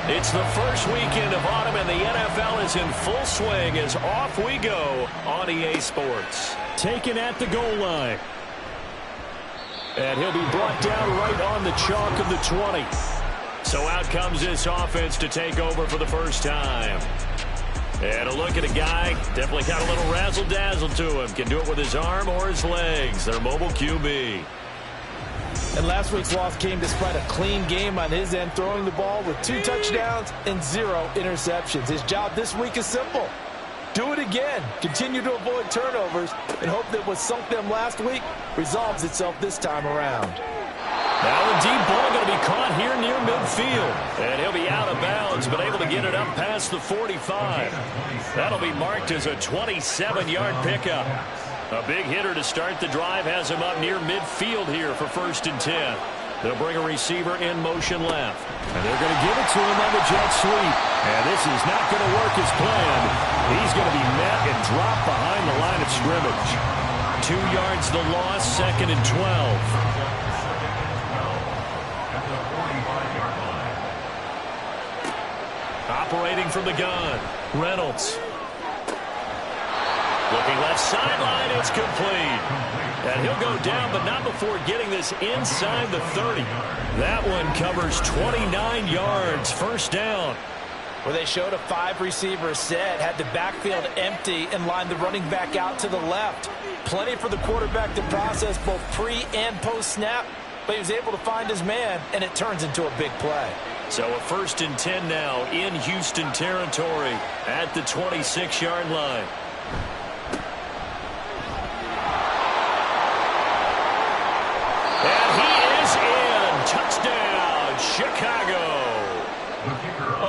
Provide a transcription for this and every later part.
It's the first weekend of autumn, and the NFL is in full swing as off we go on EA Sports. Taken at the goal line. And he'll be brought down right on the chalk of the 20. So out comes this offense to take over for the first time. And a look at a guy, definitely got a little razzle-dazzle to him. Can do it with his arm or his legs. Their mobile QB. And last week's loss came despite a clean game on his end, throwing the ball with 2 touchdowns and 0 interceptions. His job this week is simple. Do it again. Continue to avoid turnovers and hope that what sunk them last week resolves itself this time around. Now a deep ball going to be caught here near midfield. And he'll be out of bounds, but able to get it up past the 45. That'll be marked as a 27-yard pickup. A big hitter to start the drive has him up near midfield here for 1st and 10. They'll bring a receiver in motion left. And they're going to give it to him on the jet sweep. And this is not going to work as planned. He's going to be met and dropped behind the line of scrimmage. 2 yards the loss, 2nd and 12. Operating from the gun, Reynolds. Looking left sideline, it's complete. And he'll go down, but not before getting this inside the 30. That one covers 29 yards, 1st down. Where they showed a 5-receiver set, had the backfield empty, and lined the running back out to the left. Plenty for the quarterback to process both pre- and post-snap, but he was able to find his man, and it turns into a big play. So a 1st and 10 now in Houston territory at the 26-yard line. And he is in. Touchdown, Chicago.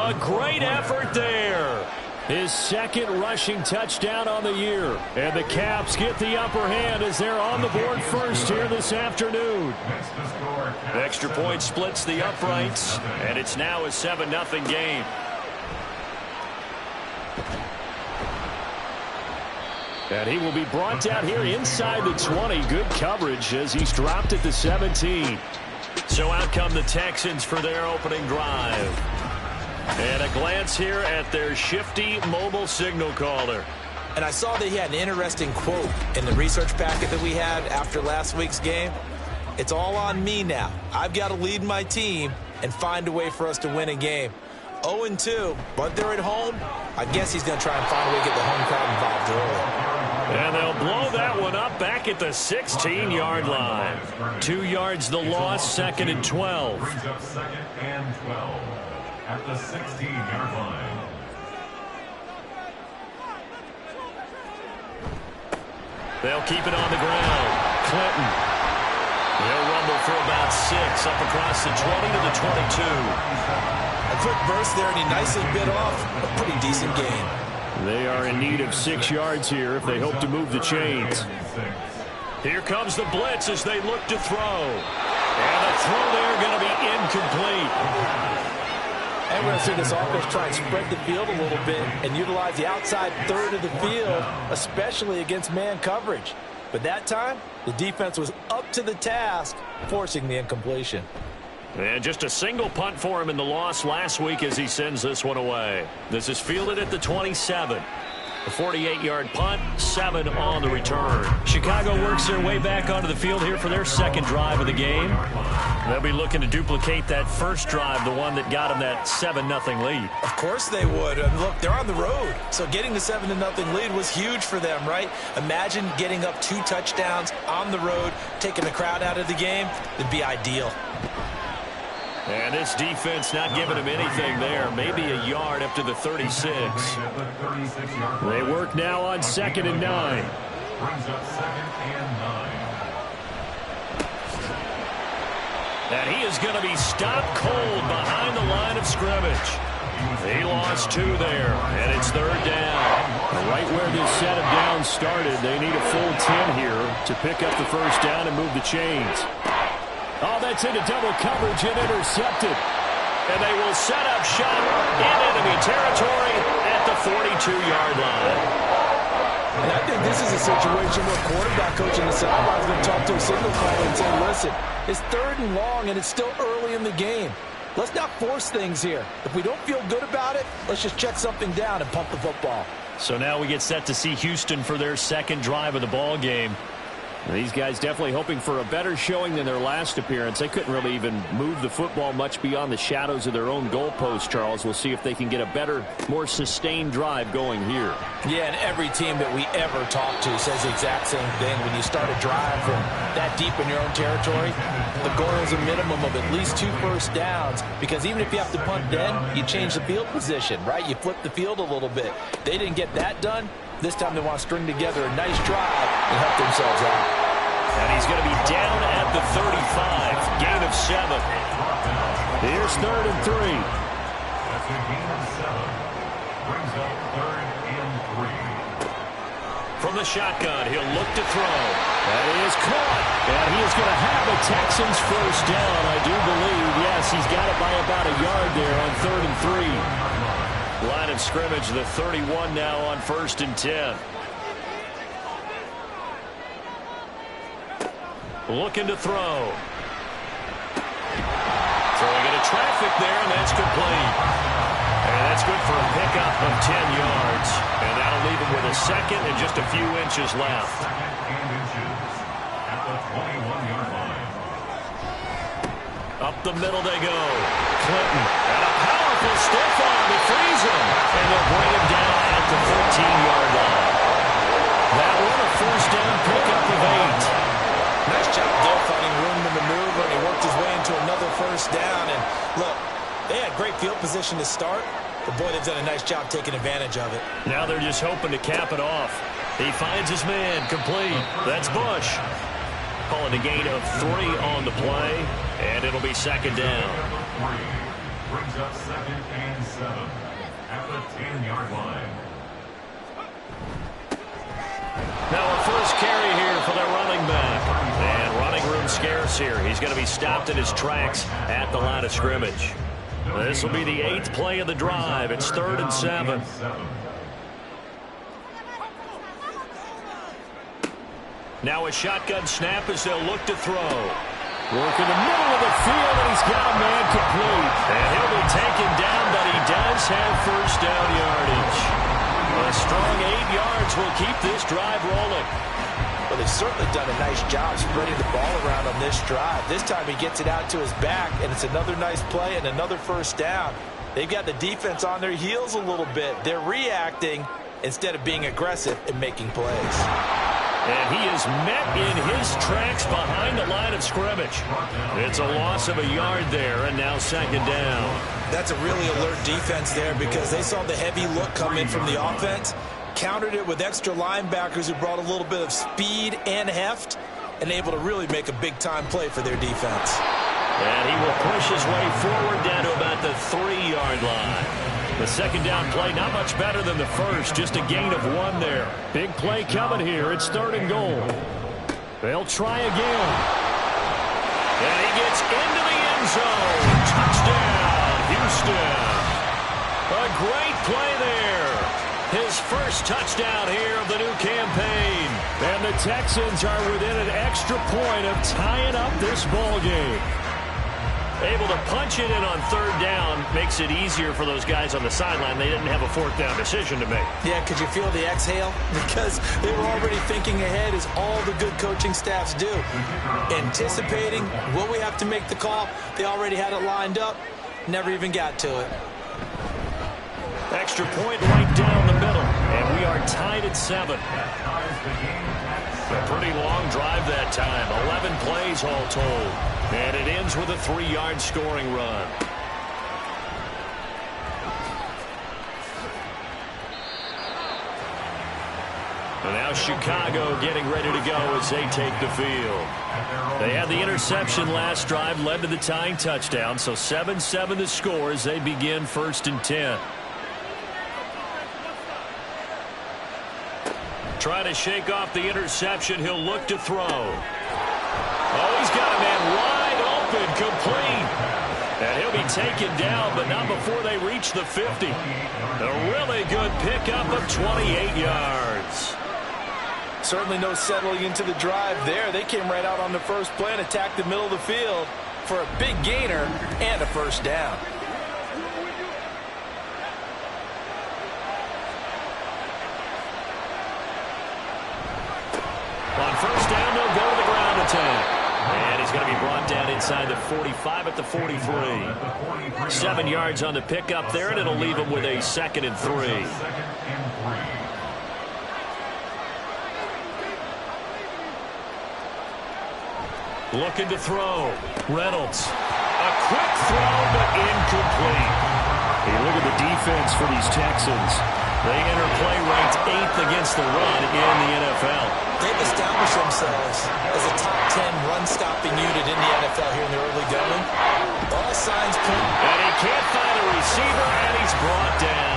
A great effort there. His 2nd rushing touchdown on the year. And the Caps get the upper hand as they're on the board first here this afternoon. Extra point splits the uprights, and it's now a 7-0 game. And he will be brought down here inside the 20. Good coverage as he's dropped at the 17. So out come the Texans for their opening drive. And a glance here at their shifty mobile signal caller. And I saw that he had an interesting quote in the research packet that we had after last week's game. It's all on me now. I've got to lead my team and find a way for us to win a game. 0-2, but they're at home. I guess he's going to try and find a way to get the home crowd involved early. And they'll blow that one up back at the 16-yard line. 2 yards the loss, 2nd and 12. Brings up 2nd and 12 at the 16-yard line. They'll keep it on the ground. Clinton. He'll rumble for about 6 up across the 20 to the 22. A quick burst there, and he nicely bit off a pretty decent gain. They are in need of 6 yards here if they hope to move the chains. Here comes the blitz as they look to throw. And the throw there going to be incomplete. And we're going to see this offense try and spread the field a little bit and utilize the outside third of the field, especially against man coverage. But that time, the defense was up to the task, forcing the incompletion. And just a single punt for him in the loss last week as he sends this one away. This is fielded at the 27. A 48-yard punt, 7 on the return. Chicago works their way back onto the field here for their 2nd drive of the game. They'll be looking to duplicate that first drive, the one that got them that 7-0 lead. Of course they would. And look, they're on the road. So getting the 7-0 lead was huge for them, right? Imagine getting up 2 touchdowns on the road, taking the crowd out of the game. It'd be ideal. And this defense not giving him anything there. Maybe a yard up to the 36. They work now on 2nd and 9. Brings up 2nd and 9. And he is going to be stopped cold behind the line of scrimmage. He lost 2 there, and it's 3rd down. Right where this set of downs started, they need a full 10 here to pick up the 1st down and move the chains. Oh, that's into double coverage and intercepted. And they will set up shop in enemy territory at the 42-yard line. And I think this is a situation where quarterback coach on the sideline is going to talk to a signal caller and say, listen, it's 3rd and long, and it's still early in the game. Let's not force things here. If we don't feel good about it, let's just check something down and pump the football. So now we get set to see Houston for their second drive of the ball game. These guys definitely hoping for a better showing than their last appearance. They couldn't really even move the football much beyond the shadows of their own goalpost, Charles. We'll see if they can get a better, more sustained drive going here. Yeah, and every team that we ever talk to says the exact same thing. When you start a drive from that deep in your own territory, the goal is a minimum of at least 2 first downs, because even if you have to punt then, you change the field position, right? You flip the field a little bit. They didn't get that done. This time they want to string together a nice drive and help themselves out. And he's going to be down at the 35. Gain of 7. Here's 3rd and 3. That's a gain of 7. Brings up 3rd and 3. From the shotgun, he'll look to throw. That is caught. And he is going to have a Texans first down, I do believe. Yes, he's got it by about a yard there on 3rd and 3. Line of scrimmage, the 31 now on 1st and 10. Looking to throw. Throwing into traffic there, and that's complete. And that's good for a pickup of 10 yards. And that'll leave him with a second and just a few inches left. Second and inches at the 21-yard line. Up the middle they go. Clinton. And a powerful stiff arm to freeze him. And they'll bring him down at the 14-yard line. That one a first down pickup of 8. Nice job there finding room to maneuver, and he worked his way into another first down. And look, they had great field position to start, but boy, they've done a nice job taking advantage of it. Now they're just hoping to cap it off. He finds his man, complete. That's Bush. Calling a gain of 3 on the play, and it'll be second down. Number 3 brings up 2nd and 7 at the 10-yard line. Now a first carry here for their running back. And running room scarce here. He's going to be stopped in his tracks at the line of scrimmage. This will be the 8th play of the drive. It's 3rd and 7. Now a shotgun snap as they'll look to throw. Work in the middle of the field, and he's got a man complete. And he'll be taken down, but he does have first down yardage. A strong 8 yards will keep this drive rolling. Well, they've certainly done a nice job spreading the ball around on this drive. This time he gets it out to his back, and it's another nice play and another first down. They've got the defense on their heels a little bit. They're reacting instead of being aggressive and making plays. And he is met in his tracks behind the line of scrimmage. It's a loss of a yard there, and now second down. That's a really alert defense there, because they saw the heavy look come in from the offense, countered it with extra linebackers who brought a little bit of speed and heft, and able to really make a big-time play for their defense. And he will push his way forward down to about the 3-yard line. The second down play, not much better than the first, just a gain of 1 there. Big play coming here. It's 3rd and goal. They'll try again. And he gets into the end zone. Touchdown, Houston. A great play there. His first touchdown here of the new campaign. And the Texans are within an extra point of tying up this ball game. Able to punch it in on 3rd down makes it easier for those guys on the sideline. They didn't have a 4th down decision to make. Yeah, could you feel the exhale? Because they were already thinking ahead, as all the good coaching staffs do. Anticipating, will we have to make the call? They already had it lined up. Never even got to it. Extra point right down the middle. And we are tied at 7. A pretty long drive that time. 11 plays all told. And it ends with a 3-yard scoring run. And now Chicago getting ready to go as they take the field. They had the interception last drive, led to the tying touchdown. So 7-7 the score as they begin 1st and 10. Trying to shake off the interception. He'll look to throw. Oh, he's got a man wide open, complete. And he'll be taken down, but not before they reach the 50. A really good pickup of 28 yards. Certainly no settling into the drive there. They came right out on the first play and attacked the middle of the field. for a big gainer and a first down. On first down, they'll go to the ground attack. And he's going to be brought down inside the 45 at the 43. 7 yards on the pickup there, and it'll leave him with a 2nd and 3. Looking to throw. Reynolds. A quick throw, but incomplete. Hey, look at the defense for these Texans. They enter play ranked 8th against the run in the NFL. They've established themselves as a top 10 run-stopping unit in the NFL here in the early going. All signs point. And he can't find a receiver, and he's brought down.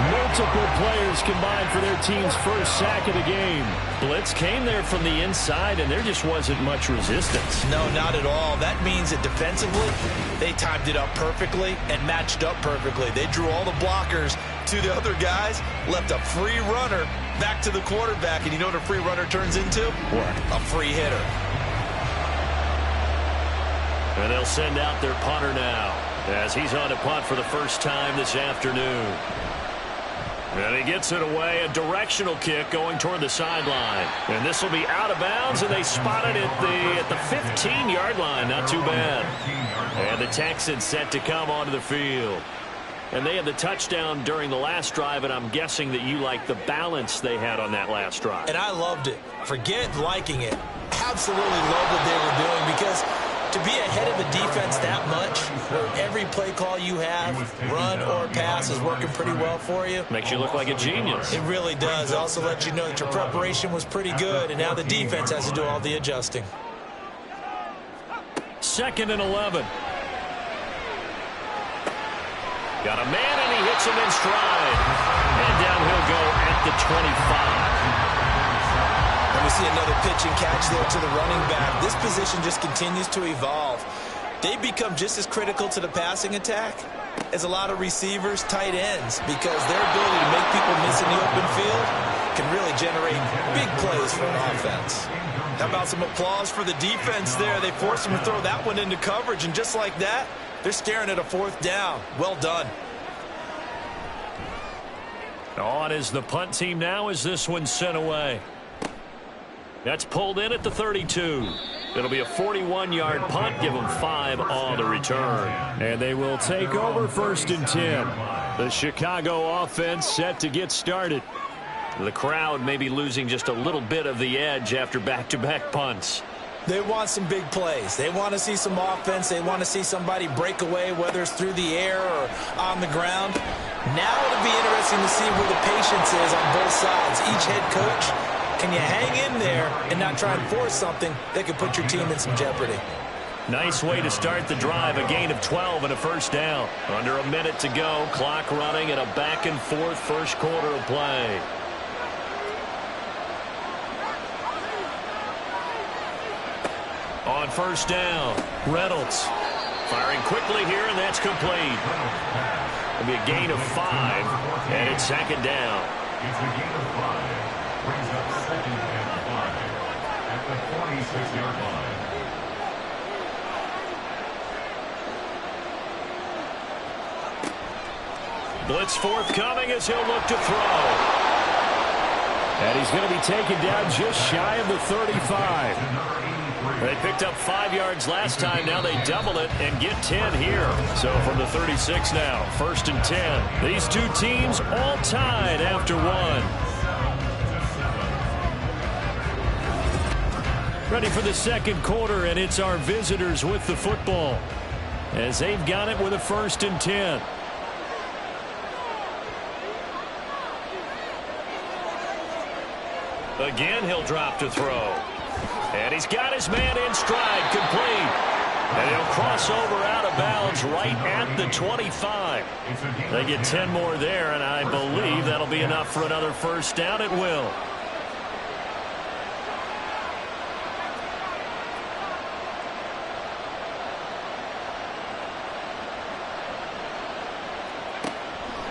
Multiple players combined for their team's first sack of the game. Blitz came there from the inside, and there just wasn't much resistance. No, not at all. That means that defensively, they timed it up perfectly and matched up perfectly. They drew all the blockers to the other guys, left a free runner back to the quarterback, and you know what a free runner turns into? What? A free hitter. And they'll send out their punter now as he's on to punt for the first time this afternoon. And he gets it away, a directional kick going toward the sideline. And this will be out of bounds, and they spot it at the 15-yard line. Not too bad. And the Texans set to come onto the field. And they had the touchdown during the last drive, and I'm guessing that you like the balance they had on that last drive. And I loved it. Forget liking it. Absolutely loved what they were doing, because to be ahead of a defense that much, where every play call you have, run or pass, is working pretty well for you. Makes you look like a genius. It really does. It also lets you know that your preparation was pretty good, and now the defense has to do all the adjusting. 2nd and 11. Got a man, and he hits him in stride. And down he'll go at the 25. And we see another pitch and catch there to the running back. This position just continues to evolve. They become just as critical to the passing attack as a lot of receivers, tight ends, because their ability to make people miss in the open field can really generate big plays for an offense. How about some applause for the defense there? They forced him to throw that one into coverage, and just like that, they're staring at a 4th down. Well done. On is the punt team now as this one's sent away. That's pulled in at the 32. It'll be a 41-yard punt. Give them 5 on the return. And they will take over 1st and 10. The Chicago offense set to get started. The crowd may be losing just a little bit of the edge after back-to-back punts. They want some big plays. They want to see some offense. They want to see somebody break away, whether it's through the air or on the ground. Now it'll be interesting to see where the patience is on both sides. Each head coach, can you hang in there and not try and force something that could put your team in some jeopardy? Nice way to start the drive. A gain of 12 and a first down. Under a minute to go. Clock running and a back-and-forth first quarter of play. On first down, Reynolds firing quickly here, and that's complete. It'll be a gain of 5, and it's 2nd down. It's a gain of 5. Brings up 2nd and 5 at the 46-yard line. Blitz forthcoming as he'll look to throw. And he's going to be taken down just shy of the 35. They picked up 5 yards last time. Now they double it and get 10 here. So from the 36 now, 1st and 10. These two teams all tied after 1. Ready for the 2nd quarter, and it's our visitors with the football as they've got it with a 1st and 10. Again, he'll drop to throw. And he's got his man in stride, complete. And he'll cross over out of bounds right at the 25. They get 10 more there, and I believe that'll be enough for another first down. It will.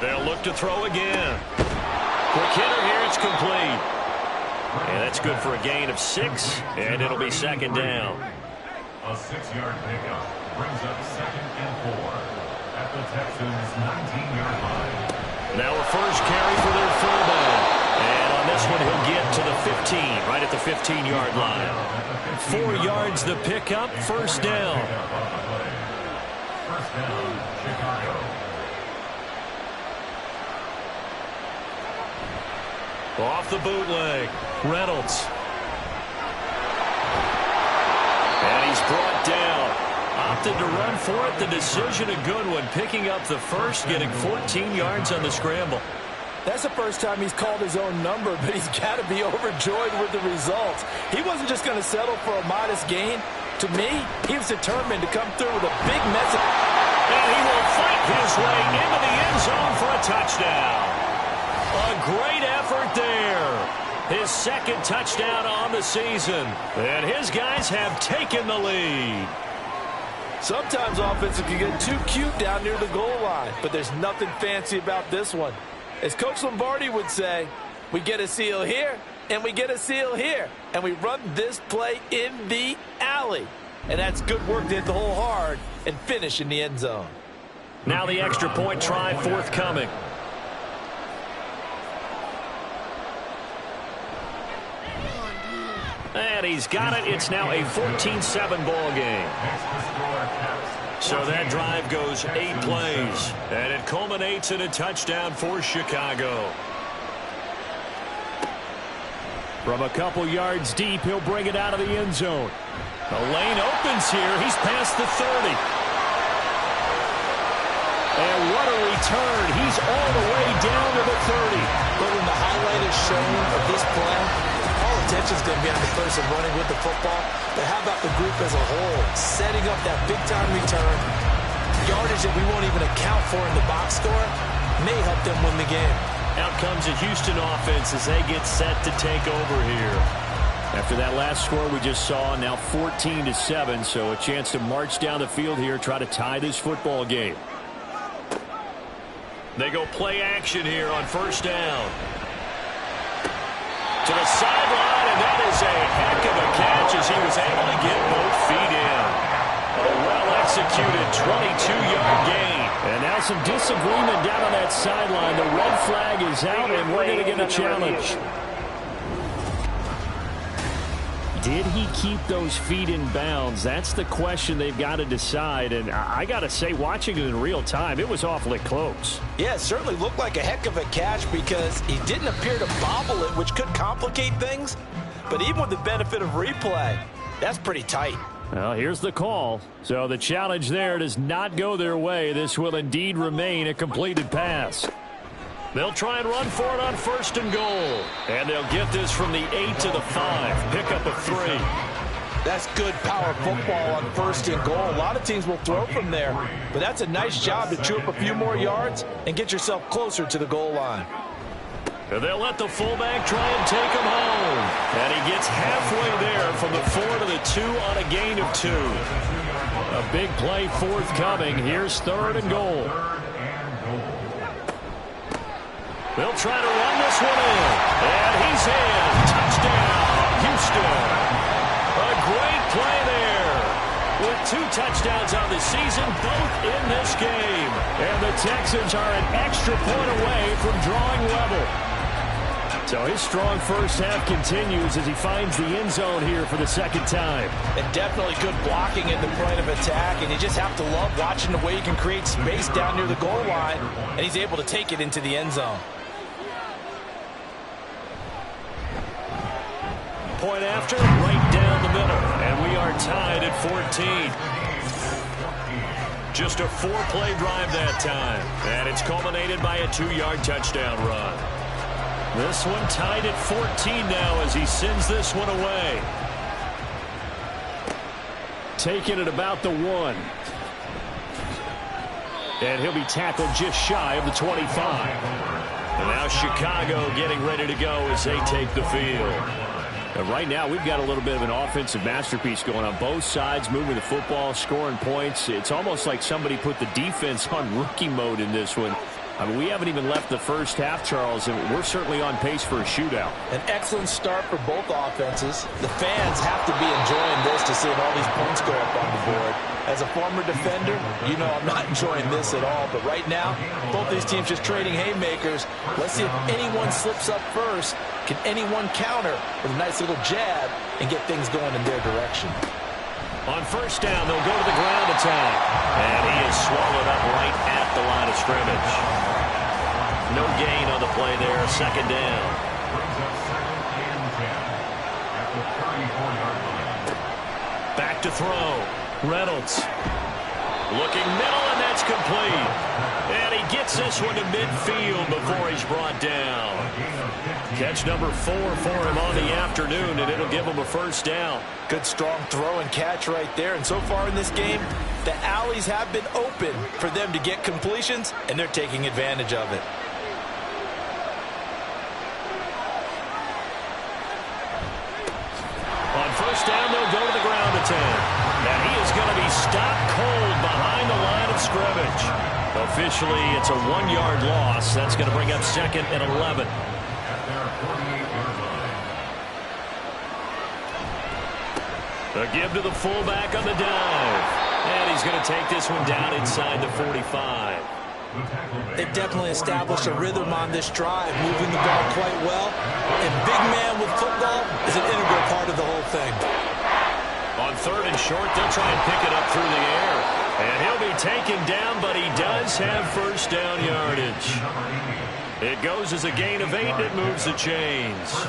They'll look to throw again. Quick hitter here, it's complete. And that's good for a gain of 6, and it'll be 2nd down. A 6-yard pickup brings up 2nd and 4 at the Texans' 19-yard line. Now a first carry for their fullback. And on this one, he'll get to the 15, right at the 15-yard line. 4 yards the pickup, first down. First down, Chicago. Off the bootleg, Reynolds. And he's brought down. Opted to run for it. The decision a good one. Picking up the first, getting 14 yards on the scramble. That's the first time he's called his own number, but he's got to be overjoyed with the results. He wasn't just going to settle for a modest gain. To me, he was determined to come through with a big message. And he will fight his way into the end zone for a touchdown. A great effort there. His second touchdown on the season. And his guys have taken the lead. Sometimes offenses can get too cute down near the goal line, but there's nothing fancy about this one. As Coach Lombardi would say, we get a seal here, and we get a seal here, and we run this play in the alley. And that's good work to hit the hole hard and finish in the end zone. Now the extra point try forthcoming. And he's got it. It's now a 14-7 ball game. So that drive goes 8 plays. And it culminates in a touchdown for Chicago. From a couple yards deep, he'll bring it out of the end zone. The lane opens here. He's past the 30. And what a return. He's all the way down to the 30. But when the highlight is shown of this play, all attention is going to be on the person running with the football. But how about the group as a whole? Setting up that big-time return, yardage that we won't even account for in the box score, may help them win the game. Out comes a Houston offense as they get set to take over here. After that last score we just saw, now 14-7, so a chance to march down the field here, try to tie this football game. They go play action here on first down. To the sideline, and that is a heck of a catch as he was able to get both feet in. A well-executed 22-yard gain. And now some disagreement down on that sideline. The red flag is out, and we're going to get a challenge. Did he keep those feet in bounds? That's the question they've got to decide. And I got to say, watching it in real time, it was awfully close. Yeah, it certainly looked like a heck of a catch because he didn't appear to bobble it, which could complicate things. But even with the benefit of replay, that's pretty tight. Well, here's the call. So the challenge there does not go their way. This will indeed remain a completed pass. They'll try and run for it on first and goal. And they'll get this from the 8 to the 5. Pick up a 3. That's good power football on first and goal. A lot of teams will throw from there. But that's a nice job to chew up a few more yards and get yourself closer to the goal line. And they'll let the fullback try and take him home. And he gets halfway there from the 4 to the 2 on a gain of 2. A big play forthcoming. Here's third and goal. They'll try to run this one in. And he's in. Touchdown, Houston. A great play there. With 2 touchdowns on the season, both in this game. And the Texans are an extra point away from drawing level. So his strong first half continues as he finds the end zone here for the second time. And definitely good blocking at the point of attack. And you just have to love watching the way he can create space down near the goal line. And he's able to take it into the end zone. Point after, right down the middle. And we are tied at 14. Just a 4-play drive that time. And it's culminated by a 2-yard touchdown run. This one tied at 14 now as he sends this one away. Taking it about the 1. And he'll be tackled just shy of the 25. And now Chicago getting ready to go as they take the field. Right now, we've got a little bit of an offensive masterpiece going on both sides, moving the football, scoring points. It's almost like somebody put the defense on rookie mode in this one. I mean, we haven't even left the first half, Charles, and we're certainly on pace for a shootout. An excellent start for both offenses. The fans have to be enjoying this to seeing all these points go up on the board. As a former defender, you know I'm not enjoying this at all. But right now, both these teams just trading haymakers. Let's see if anyone slips up first. Can anyone counter with a nice little jab and get things going in their direction? On first down, they'll go to the ground attack. And he is swallowed up right at the line of scrimmage. No gain on the play there. Second down. Brings up 2nd and 10 at the 34-yard line. Back to throw. Reynolds. Looking middle, and that's complete. And he gets this one to midfield before he's brought down. Catch number 4 for him on the afternoon, and it'll give him a first down. Good strong throw and catch right there. And so far in this game, the alleys have been open for them to get completions, and they're taking advantage of it. On first down, they'll go to the ground attack. And he is going to be stopped cold behind the line of scrimmage. Officially, it's a 1-yard loss. That's going to bring up 2nd and 11. A give to the fullback on the dive. And he's going to take this one down inside the 45. They've definitely established a rhythm on this drive, moving the ball quite well. And big man with football is an integral part of the whole thing. On 3rd and short, they'll try and pick it up through the air. And he'll be taken down, but he does have first down yardage. It goes as a gain of 8, and it moves the chains.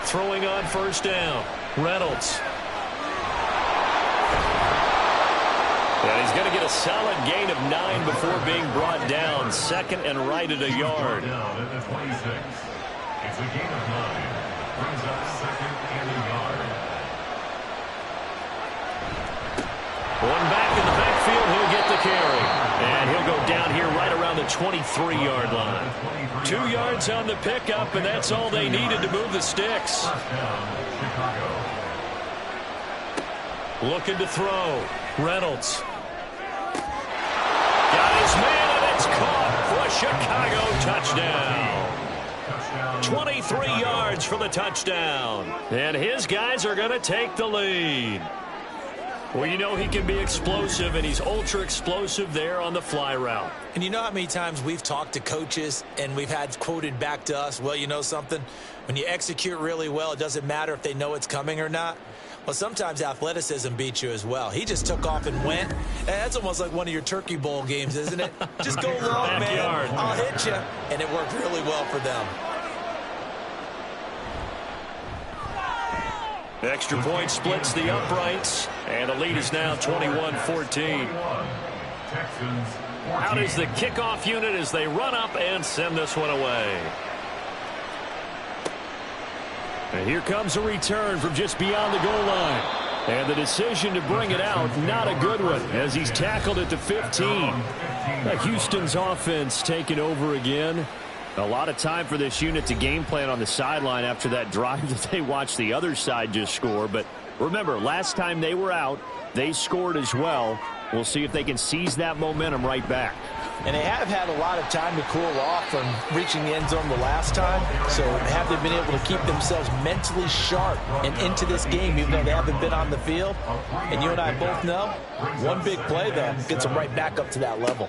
Throwing on first down, Reynolds. And he's going to get a solid gain of 9 before being brought down. 2nd and right at a yard. It's a gain of 9. Brings up 2nd and a yard. One back in the backfield, he'll get the carry. And he'll go down here right around the 23-yard line. 2 yards on the pickup, and that's all they needed to move the sticks. Looking to throw. Reynolds. Got his man, and it's caught for a Chicago touchdown. 23 yards for the touchdown. And his guys are going to take the lead. Well, you know he can be explosive, and he's ultra explosive there on the fly route. And you know how many times we've talked to coaches and we've had quoted back to us, well, you know something? When you execute really well, it doesn't matter if they know it's coming or not. Well, sometimes athleticism beats you as well. He just took off and went. And that's almost like one of your Turkey Bowl games, isn't it? Just go long, man. I'll hit you. And it worked really well for them. Extra point splits the uprights, and the lead is now 21-14. Out is the kickoff unit as they run up and send this one away. And here comes a return from just beyond the goal line. And the decision to bring it out, not a good one, as he's tackled at the 15. Houston's offense taking over again. A lot of time for this unit to game plan on the sideline after that drive that they watched the other side just score. But remember, last time they were out, they scored as well. We'll see if they can seize that momentum right back. And they have had a lot of time to cool off from reaching the end zone the last time. So have they been able to keep themselves mentally sharp and into this game, even though they haven't been on the field? And you and I both know, one big play, though, gets them right back up to that level.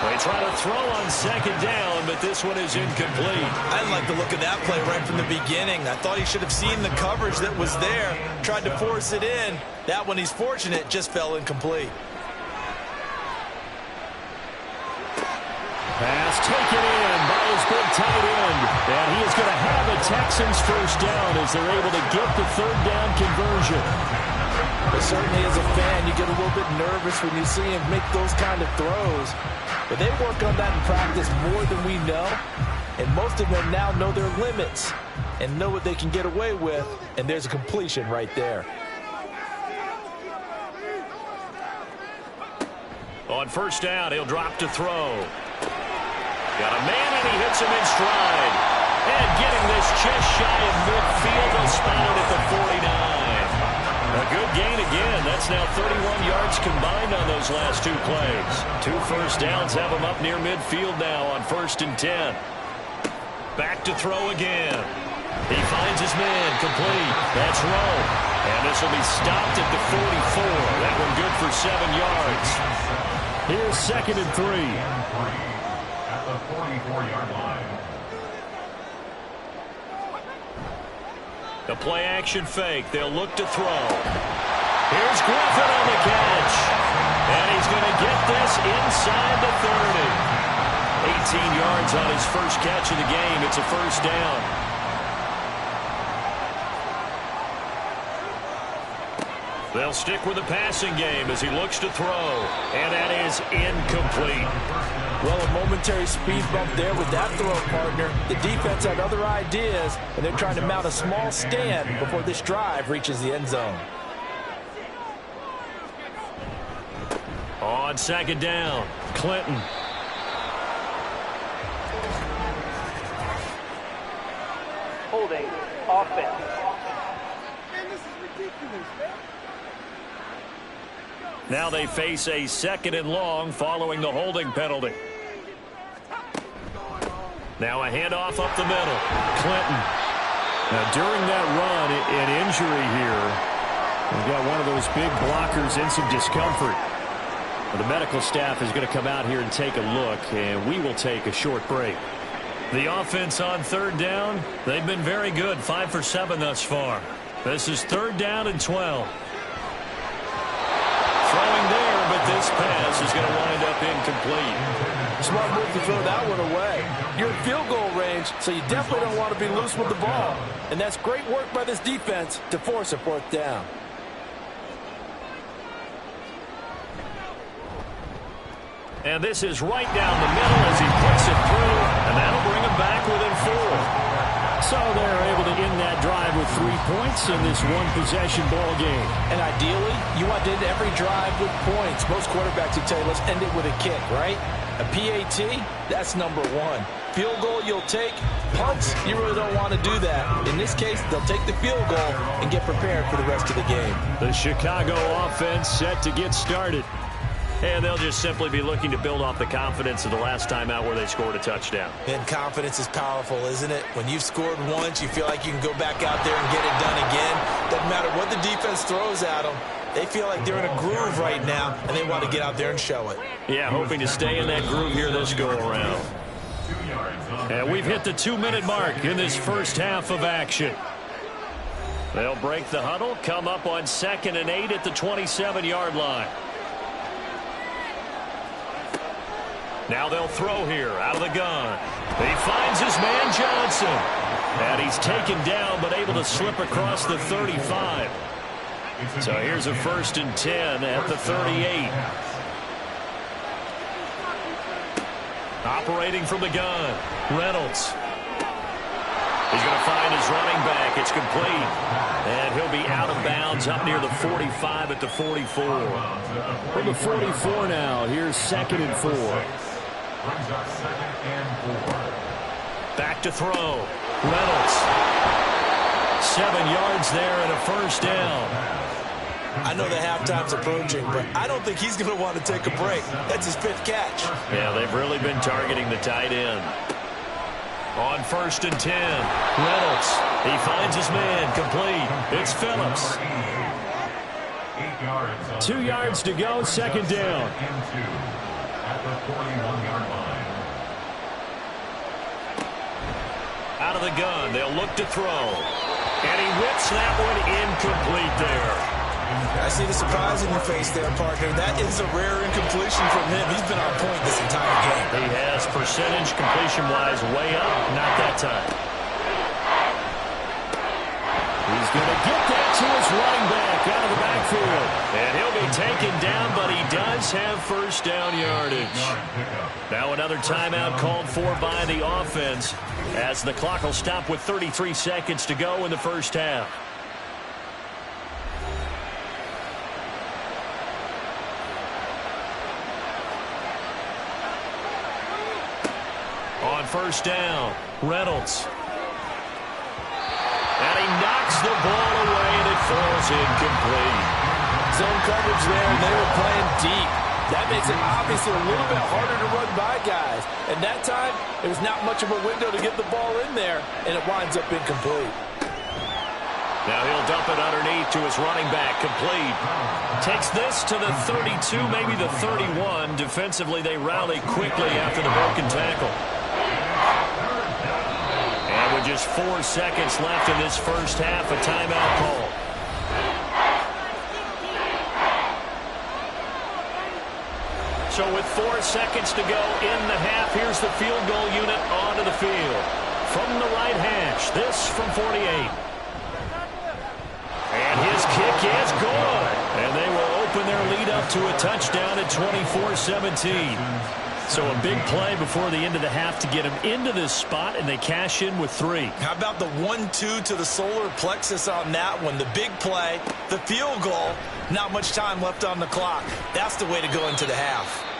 They try to throw on second down, but this one is incomplete. I like the look of that play right from the beginning. I thought he should have seen the coverage that was there, tried to force it in. That one, he's fortunate, just fell incomplete. Pass taken in by his big tight end. And he is going to have a Texans first down as they're able to get the third down conversion. But certainly as a fan, you get a little bit nervous when you see him make those kind of throws. But they work on that in practice more than we know. And most of them now know their limits and know what they can get away with. And there's a completion right there. On first down, he'll drop to throw. Got a man, and he hits him in stride. And getting this just shy of midfield, they'll spot it at the 49. A good gain again. That's now 31 yards combined on those last 2 plays. 2 first downs have them up near midfield now on 1st and 10. Back to throw again. He finds his man, complete. That's Rowe. And this will be stopped at the 44. That one good for 7 yards. Here's 2nd and 3. At the 44-yard line. The play-action fake. They'll look to throw. Here's Griffin on the catch. And he's going to get this inside the 30. 18 yards on his first catch of the game. It's a first down. They'll stick with the passing game as he looks to throw. And that is incomplete. Well, a momentary speed bump there with that throw, partner. The defense had other ideas, and they're trying to mount a small stand before this drive reaches the end zone. On 2nd down, Clinton. Holding offense. Now they face a 2nd and long following the holding penalty. Now a handoff up the middle. Clinton. Now during that run, an injury here. We've got one of those big blockers in some discomfort. The medical staff is going to come out here and take a look, and we will take a short break. The offense on 3rd down, they've been very good, 5 for 7 thus far. This is 3rd down and 12. Throwing there, but this pass is going to wind up incomplete. Smart move to throw that one away. You're in field goal range, so you definitely don't want to be loose with the ball. And that's great work by this defense to force a 4th down. And this is right down the middle as he puts it through, and that'll bring him back within 4. So they're able to end that drive with 3 points in this one-possession ball game. And ideally, you want to end every drive with points. Most quarterbacks would tell you, let's end it with a kick, right? A PAT, that's number 1. Field goal you'll take. Punts, you really don't want to do that. In this case, they'll take the field goal and get prepared for the rest of the game. The Chicago offense set to get started. And they'll just simply be looking to build off the confidence of the last time out where they scored a touchdown. And confidence is powerful, isn't it? When you've scored once, you feel like you can go back out there and get it done again. Doesn't matter what the defense throws at them. They feel like they're in a groove right now, and they want to get out there and show it. Yeah, hoping to stay in that groove here this go-around. And we've hit the 2-minute mark in this first half of action. They'll break the huddle, come up on 2nd and 8 at the 27-yard line. Now they'll throw here out of the gun. He finds his man Johnson. And he's taken down but able to slip across the 35. So here's a 1st and 10 at the 38. Operating from the gun, Reynolds. He's going to find his running back. It's complete. And he'll be out of bounds up near the 45 at the 44. From the 44 now, here's 2nd and 4. Brings up 2nd and 4. Back to throw. Reynolds. 7 yards there and a first down. I know the halftime's approaching, but I don't think he's going to want to take a break. That's his 5th catch. Yeah, they've really been targeting the tight end. On 1st and 10, Reynolds. He finds his man, complete. It's Phillips. 8 yards. 2 yards to go, 2nd down. At the 41-yard line. Out of the gun, they'll look to throw. And he whips that one incomplete there. I see the surprise in your face there, partner. That is a rare incompletion from him. He's been on point this entire game. He has percentage completion-wise way up. Not that time. He's going to get that to his running back out of the backfield. And he'll be taken down, but he does have first down yardage. Now another timeout called for by the offense as the clock will stop with 33 seconds to go in the first half. On first down, Reynolds. And he knocks the ball away, and it falls incomplete. Zone coverage there, and they were playing deep. That makes it obviously a little bit harder to run by guys. And that time, there was not much of a window to get the ball in there, and it winds up incomplete. Now he'll dump it underneath to his running back, complete. Takes this to the 32, maybe the 31. Defensively, they rally quickly after the broken tackle. And with just 4 seconds left in this first half, a timeout call. So with 4 seconds to go in the half, here's the field goal unit onto the field. From the right hash, this from 48. And his kick is good. And they will open their lead up to a touchdown at 24-17. So a big play before the end of the half to get him into this spot, and they cash in with 3. How about the 1-2 to the solar plexus on that one? The big play, the field goal, not much time left on the clock. That's the way to go into the half.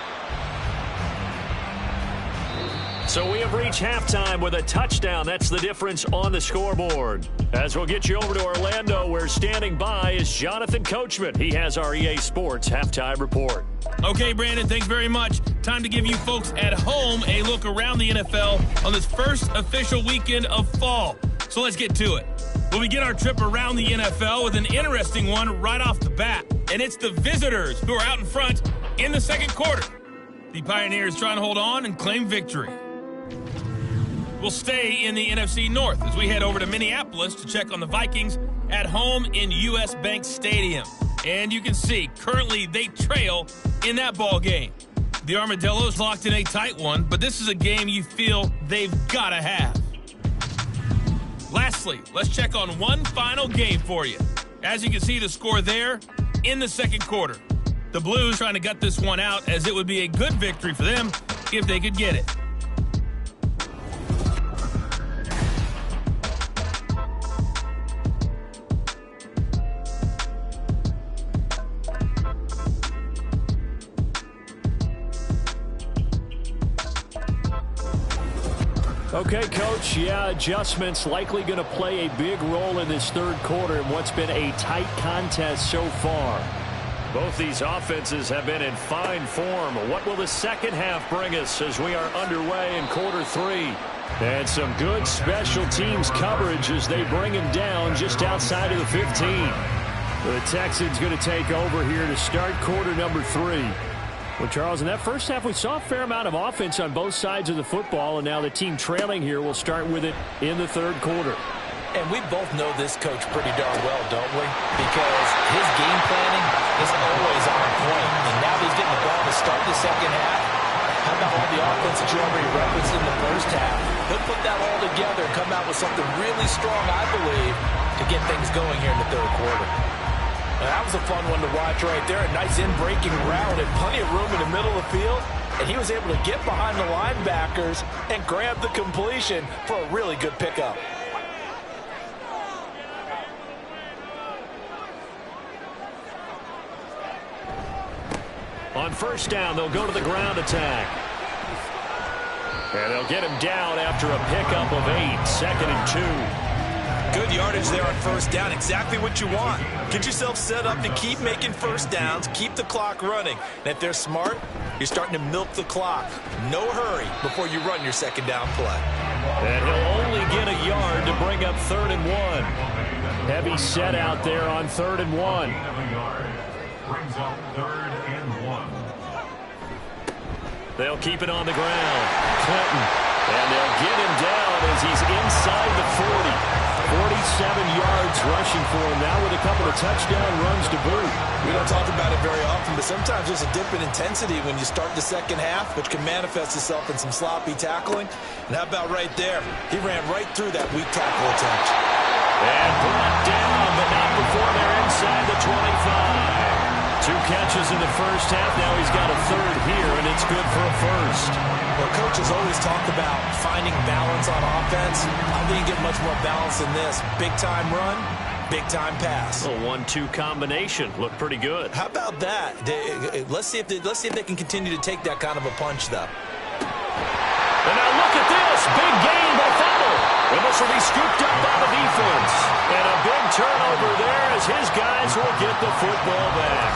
So we have reached halftime with a touchdown. That's the difference on the scoreboard. As we'll get you over to Orlando, where standing by is Jonathan Coachman. He has our EA Sports halftime report. Okay, Brandon, thanks very much. Time to give you folks at home a look around the NFL on this first official weekend of fall. So let's get to it. We'll begin our trip around the NFL with an interesting one right off the bat. And it's the visitors who are out in front in the second quarter. The Pioneers trying to hold on and claim victory. We'll stay in the NFC North as we head over to Minneapolis to check on the Vikings at home in U.S. Bank Stadium. And you can see, currently they trail in that ball game. The Armadillos locked in a tight one, but this is a game you feel they've got to have. Lastly, let's check on one final game for you. As you can see, the score there in the second quarter. The Blues trying to gut this one out, as it would be a good victory for them if they could get it. Okay, Coach, adjustments likely going to play a big role in this third quarter in what's been a tight contest so far. Both these offenses have been in fine form. What will the second half bring us as we are underway in quarter 3? And some good special teams coverage as they bring him down just outside of the 15. The Texans going to take over here to start quarter number 3. Well, Charles, in that first half, we saw a fair amount of offense on both sides of the football, and now the team trailing here will start with it in the third quarter. And we both know this coach pretty darn well, don't we? Because his game planning is always on point. And now he's getting the ball to start the second half. How about all the offense that you already referenced in the first half? He'll put that all together and come out with something really strong, I believe, to get things going here in the third quarter. Now, that was a fun one to watch right there. A nice in-breaking route and plenty of room in the middle of the field. And he was able to get behind the linebackers and grab the completion for a really good pickup. On first down, they'll go to the ground attack. And they'll get him down after a pickup of 8, 2nd and 2. Good yardage there on first down. Exactly what you want. Get yourself set up to keep making first downs, keep the clock running. And if they're smart, you're starting to milk the clock. No hurry before you run your second down play. And he'll only get a yard to bring up 3rd and 1. Heavy set out there on 3rd and 1. Brings up 3rd and 1. They'll keep it on the ground. Clinton. And they'll get him down as he's inside the 40. 47 yards rushing for him now with a couple of touchdown runs to boot. We don't talk about it very often, but sometimes there's a dip in intensity when you start the second half, which can manifest itself in some sloppy tackling. And how about right there? He ran right through that weak tackle attempt. And brought down, but not before they're inside the 25. 2 catches in the first half. Now he's got a 3rd here, and it's good for a 1st. Well, coaches always talk about finding balance on offense. I think you get much more balance than this. Big-time run, big-time pass. A 1-2 combination. Looked pretty good. How about that? Let's see if they can continue to take that kind of a punch, though. And now look at this. Big gain by Fumble. And this will be scooped up by the defense. And a big turnover there as his guys will get the football back.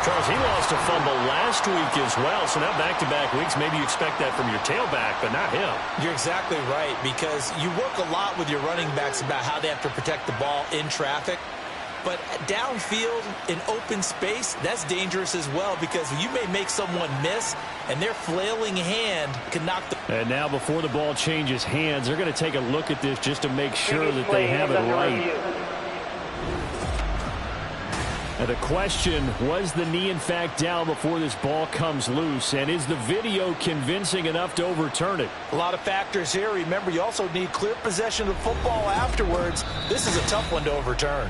Charles, he lost a fumble last week as well, so now back-to-back weeks, maybe you expect that from your tailback, but not him. You're exactly right, because you work a lot with your running backs about how they have to protect the ball in traffic. But downfield, in open space, that's dangerous as well, because you may make someone miss, and their flailing hand can knock the... And now before the ball changes hands, they're going to take a look at this just to make sure that they have it right. And the question, was the knee in fact down before this ball comes loose? And is the video convincing enough to overturn it? A lot of factors here. Remember, you also need clear possession of the football afterwards. This is a tough one to overturn.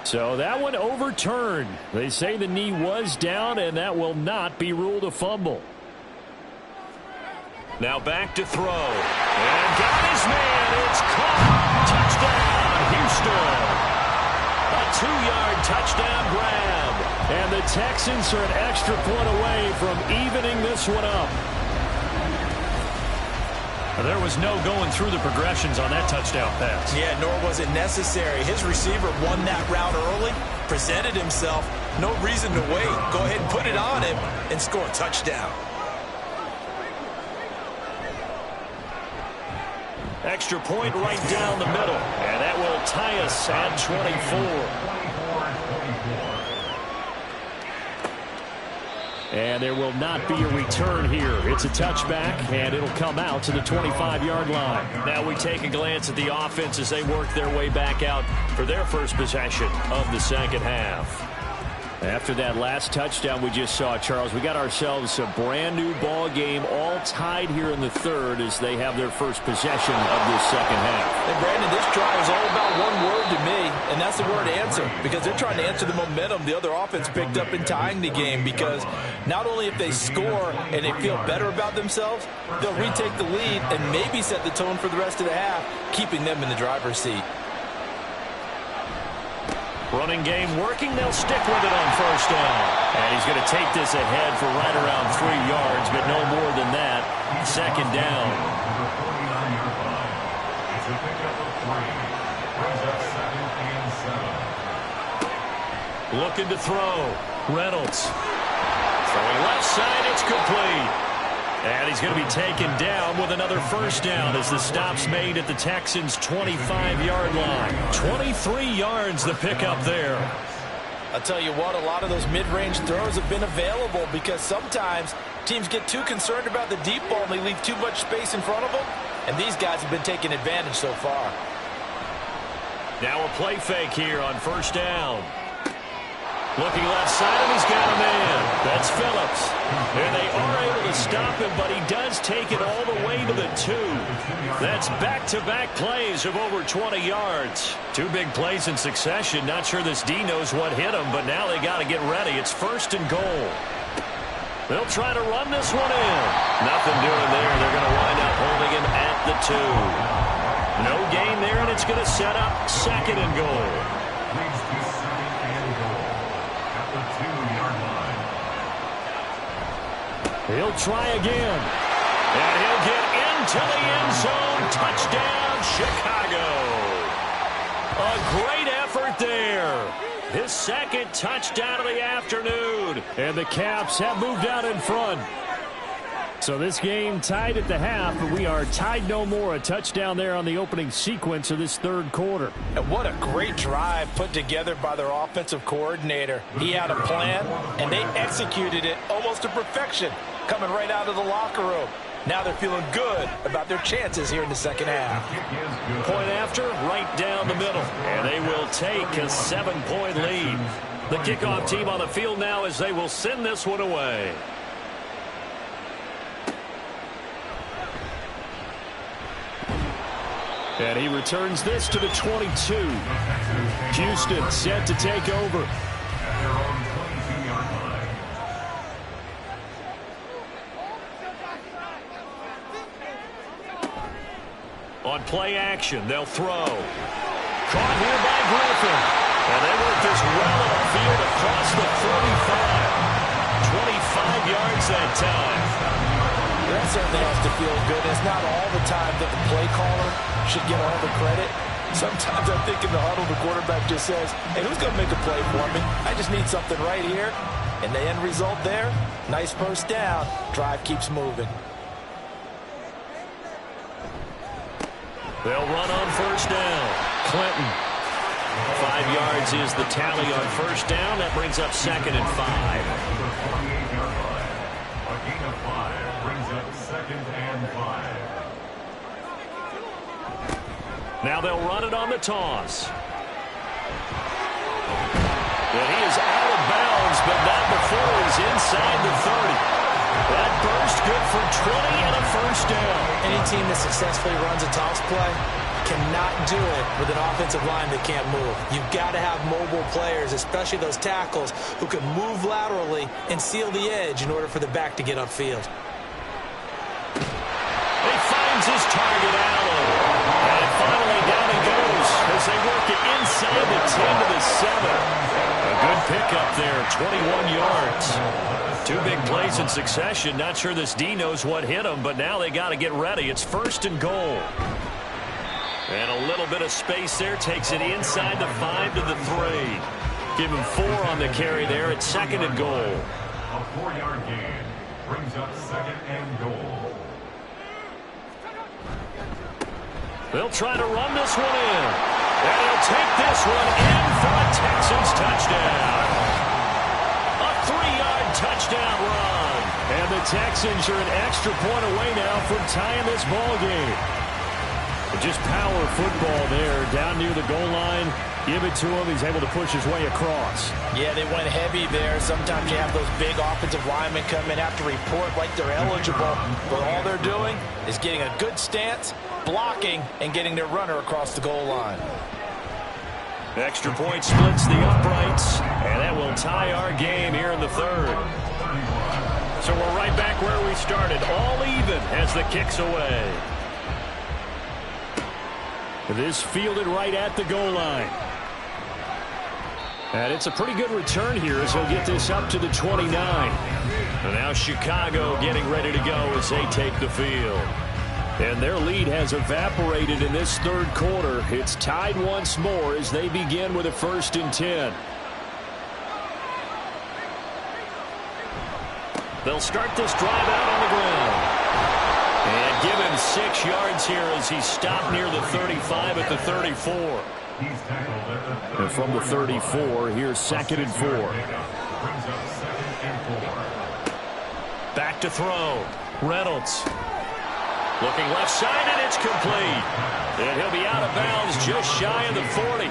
So that one overturned. They say the knee was down, and that will not be ruled a fumble. Now back to throw. And got his man. It's caught. Touchdown, Houston. A 2-yard touchdown grab. And the Texans are an extra point away from evening this one up. There was no going through the progressions on that touchdown pass. Yeah, nor was it necessary. His receiver won that route early, presented himself. No reason to wait. Go ahead and put it on him and score a touchdown. Extra point right down the middle. And that will tie us at 24. And there will not be a return here. It's a touchback, and it'll come out to the 25-yard line. Now we take a glance at the offense as they work their way back out for their first possession of the second half. After that last touchdown we just saw, Charles, we got ourselves a brand new ball game, all tied here in the third as they have their first possession of this second half. And Brandon, this drive is all about one word to me, and that's the word answer, because they're trying to answer the momentum the other offense picked up in tying the game, because not only if they score and they feel better about themselves, they'll retake the lead and maybe set the tone for the rest of the half, keeping them in the driver's seat. Running game working. They'll stick with it on first down. And he's going to take this ahead for right around 3 yards, but no more than that. Second down. It's a pickup of 3. Brings up 2nd and 7. Looking to throw. Reynolds. Throwing left side. It's complete. And he's going to be taken down with another first down as the stop's made at the Texans' 25-yard line. 23 yards the pickup there. I'll tell you what, a lot of those mid-range throws have been available because sometimes teams get too concerned about the deep ball and they leave too much space in front of them. And these guys have been taking advantage so far. Now a play fake here on first down. Looking left side, and he's got a man. That's Phillips. And they are able to stop him, but he does take it all the way to the 2. That's back-to-back plays of over 20 yards. 2 big plays in succession. Not sure this D knows what hit him, but now they got to get ready. It's 1st and goal. They'll try to run this one in. Nothing doing there. They're going to wind up holding him at the 2. No gain there, and it's going to set up 2nd and goal. He'll try again. And he'll get into the end zone. Touchdown, Chicago. A great effort there. His 2nd touchdown of the afternoon. And the Caps have moved out in front. So this game tied at the half, but we are tied no more. A touchdown there on the opening sequence of this third quarter. And what a great drive put together by their offensive coordinator. He had a plan, and they executed it almost to perfection, coming right out of the locker room. Now they're feeling good about their chances here in the second half. Point after, right down the middle. And they will take a 7-point lead. The kickoff team on the field now as they will send this one away. And he returns this to the 22. Houston set to take over. On play action, they'll throw. Caught here by Griffin. And they work this well upfield across the 35. 25 yards that time. That certainly has to feel good. It's not all the time that the play caller should get all the credit. Sometimes I think in the huddle, the quarterback just says, hey, who's going to make a play for me? I just need something right here. And the end result there, nice first down. Drive keeps moving. They'll run on first down. Clinton. 5 yards is the tally on first down. That brings up 2nd and 5. A gain of 5 brings up 2nd and 5. Now they'll run it on the toss. And he is out of bounds, but not before he's inside the 30. That burst good for 20 and a first down. Any team that successfully runs a toss play cannot do it with an offensive line that can't move. You've got to have mobile players, especially those tackles, who can move laterally and seal the edge in order for the back to get upfield. He finds his target, Allen. And finally down he goes as they work it inside the 10 to the 7. A good pickup there, 21 yards. 2 big plays in succession. Not sure this D knows what hit him, but now they got to get ready. It's 1st and goal. And a little bit of space there. Takes it inside the 5 to the 3. Give him 4 on the carry there. It's 2nd and goal. A 4-yard gain brings up 2nd and goal. They'll try to run this one in. And he'll take this one in for a Texans touchdown. A 3-yard touchdown run. And the Texans are an extra point away now from tying this ball game. Just power football there down near the goal line. Give it to him. He's able to push his way across. Yeah, they went heavy there. Sometimes you have those big offensive linemen come in, have to report like they're eligible. But all they're doing is getting a good stance, blocking, and getting their runner across the goal line. Extra point splits the uprights, and that will tie our game here in the 3rd. So we're right back where we started, all even as the kick's away. This fielded right at the goal line. And it's a pretty good return here as he'll get this up to the 29. And now Chicago getting ready to go as they take the field. And their lead has evaporated in this 3rd quarter. It's tied once more as they begin with a 1st and 10. They'll start this drive out on the ground. And give him 6 yards here as he's stopped near the 35 at the 34. And from the 34, here's 2nd and 4. Back to throw. Reynolds. Looking left side, and it's complete. And he'll be out of bounds just shy of the 40.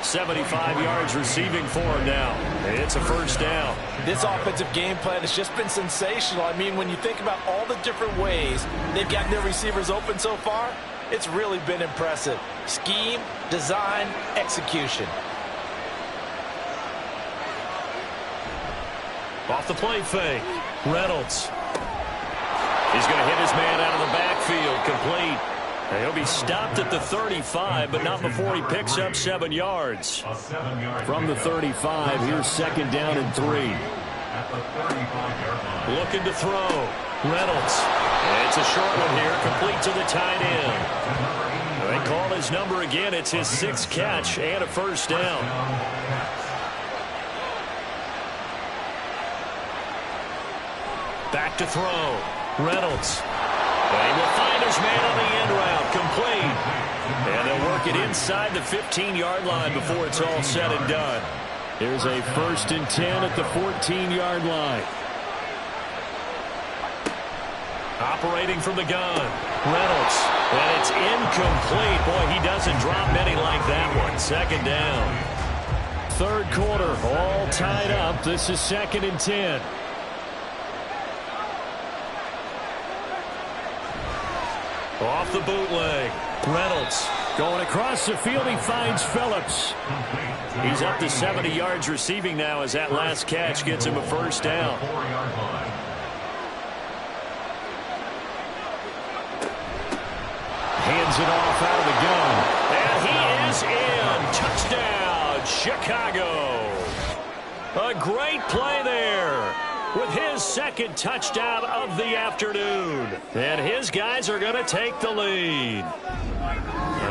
75 yards receiving for him now. It's a first down. This offensive game plan has just been sensational. I mean, when you think about all the different ways they've gotten their receivers open so far, it's really been impressive. Scheme, design, execution. Off the play fake. Reynolds. He's going to hit his man out of the backfield. Complete. He'll be stopped at the 35, but not before he picks up 7 yards. From the 35, here's 2nd down and 3. Looking to throw. Reynolds. It's a short one here, complete to the tight end. They call his number again. It's his 6th catch and a first down. Back to throw. Reynolds. And he will find his man on the end route. Complete. And they'll work it inside the 15-yard line before it's all said and done. Here's a 1st and 10 at the 14-yard line. Operating from the gun. Reynolds. And it's incomplete. Boy, he doesn't drop many like that one. 2nd down. 3rd quarter, all tied up. This is 2nd and 10. Off the bootleg. Reynolds. Going across the field, he finds Phillips. He's up to 70 yards receiving now as that last catch gets him a first down. Hands it off out of the gun. And he is in. Touchdown, Chicago. A great play there. with his second touchdown of the afternoon. And his guys are going to take the lead.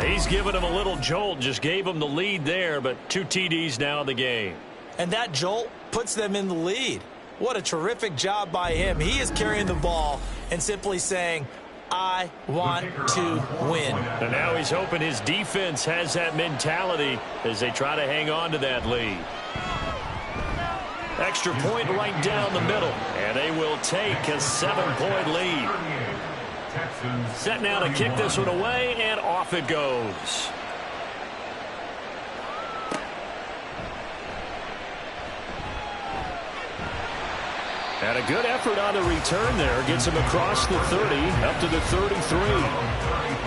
He's given him a little jolt, just gave him the lead there, but 2 TDs now in the game. And that jolt puts them in the lead. What a terrific job by him. He is carrying the ball and simply saying, I want to win. And now he's hoping his defense has that mentality as they try to hang on to that lead. Extra point right down the middle, and they will take a 7-point lead. Set now to kick this one away, and off it goes. And a good effort on the return there. Gets him across the 30, up to the 33.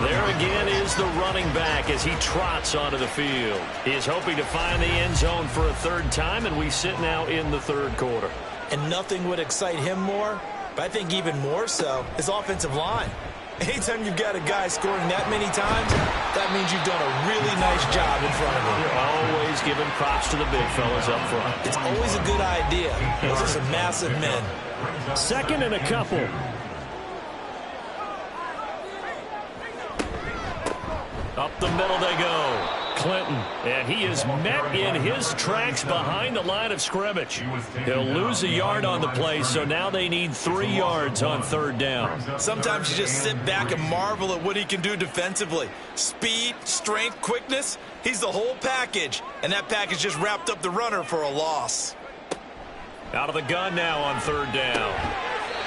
There again is the running back as he trots onto the field. He is hoping to find the end zone for a third time, and we sit now in the third quarter. And nothing would excite him more, but I think even more so, his offensive line. Anytime you've got a guy scoring that many times, that means you've done a really nice job in front of him. You're always giving props to the big fellas up front. It's always a good idea. Those are some massive men. Second and a couple. Up the middle they go. Clinton, and he is met in his tracks behind the line of scrimmage. He'll lose a yard on the play, so now they need 3 yards on third down. Sometimes you just sit back and marvel at what he can do defensively. Speed, strength, quickness, he's the whole package. And that package just wrapped up the runner for a loss. Out of the gun now on third down.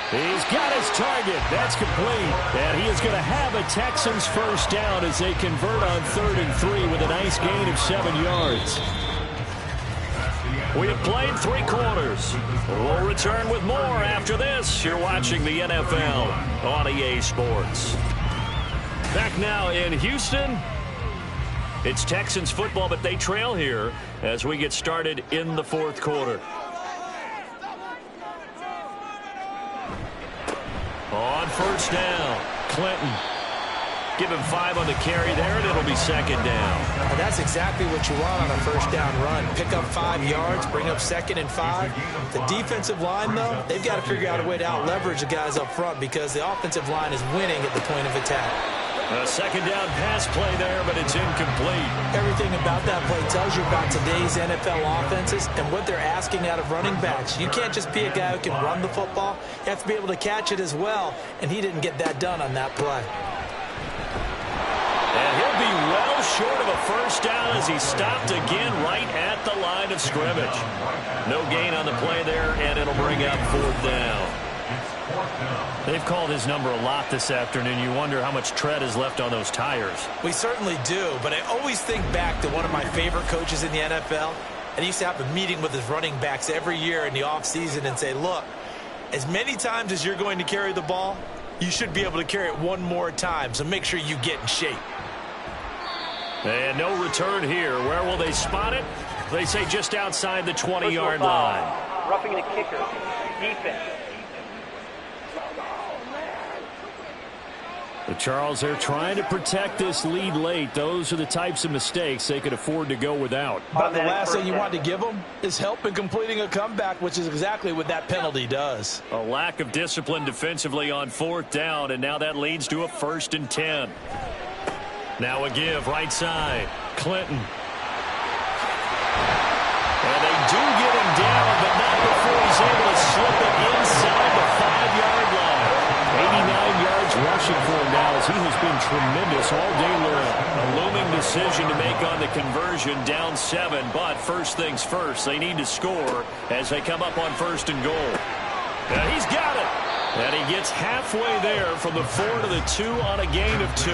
He's got his target. That's complete. And he is going to have a Texans first down as they convert on 3rd and 3 with a nice gain of 7 yards. We have played 3 quarters. We'll return with more after this. You're watching the NFL on EA Sports. Back now in Houston. It's Texans football, but they trail here as we get started in the 4th quarter. On first down, Clinton. Give him 5 on the carry there, and it'll be second down. And that's exactly what you want on a first down run. Pick up 5 yards, bring up 2nd and 5. The defensive line, though, they've got to figure out a way to out-leverage the guys up front because the offensive line is winning at the point of attack. A second down pass play there, but it's incomplete. Everything about that play tells you about today's NFL offenses and what they're asking out of running backs. You can't just be a guy who can run the football. You have to be able to catch it as well, and he didn't get that done on that play. And he'll be well short of a first down as he stopped again right at the line of scrimmage. No gain on the play there, and it'll bring up 4th down. They've called his number a lot this afternoon. You wonder how much tread is left on those tires. We certainly do, but I always think back to one of my favorite coaches in the NFL, and he used to have a meeting with his running backs every year in the offseason and say, look, as many times as you're going to carry the ball, you should be able to carry it 1 more time, so make sure you get in shape. And no return here. Where will they spot it? They say just outside the 20-yard line. Roughing the kicker. Defense. But Charles, they're trying to protect this lead late. Those are the types of mistakes they could afford to go without. But the last thing you want to give them is help in completing a comeback, which is exactly what that penalty does. A lack of discipline defensively on 4th down, and now that leads to a 1st and 10. Now a give right side. Clinton. And they do get him down, but not before he's able to slip it inside the 5-yard line. 89 yards rushing for him now as he has been tremendous all day long. A looming decision to make on the conversion, down 7, but first things first, they need to score as they come up on 1st and goal. And he's got it. And he gets halfway there from the 4 to the 2 on a gain of 2.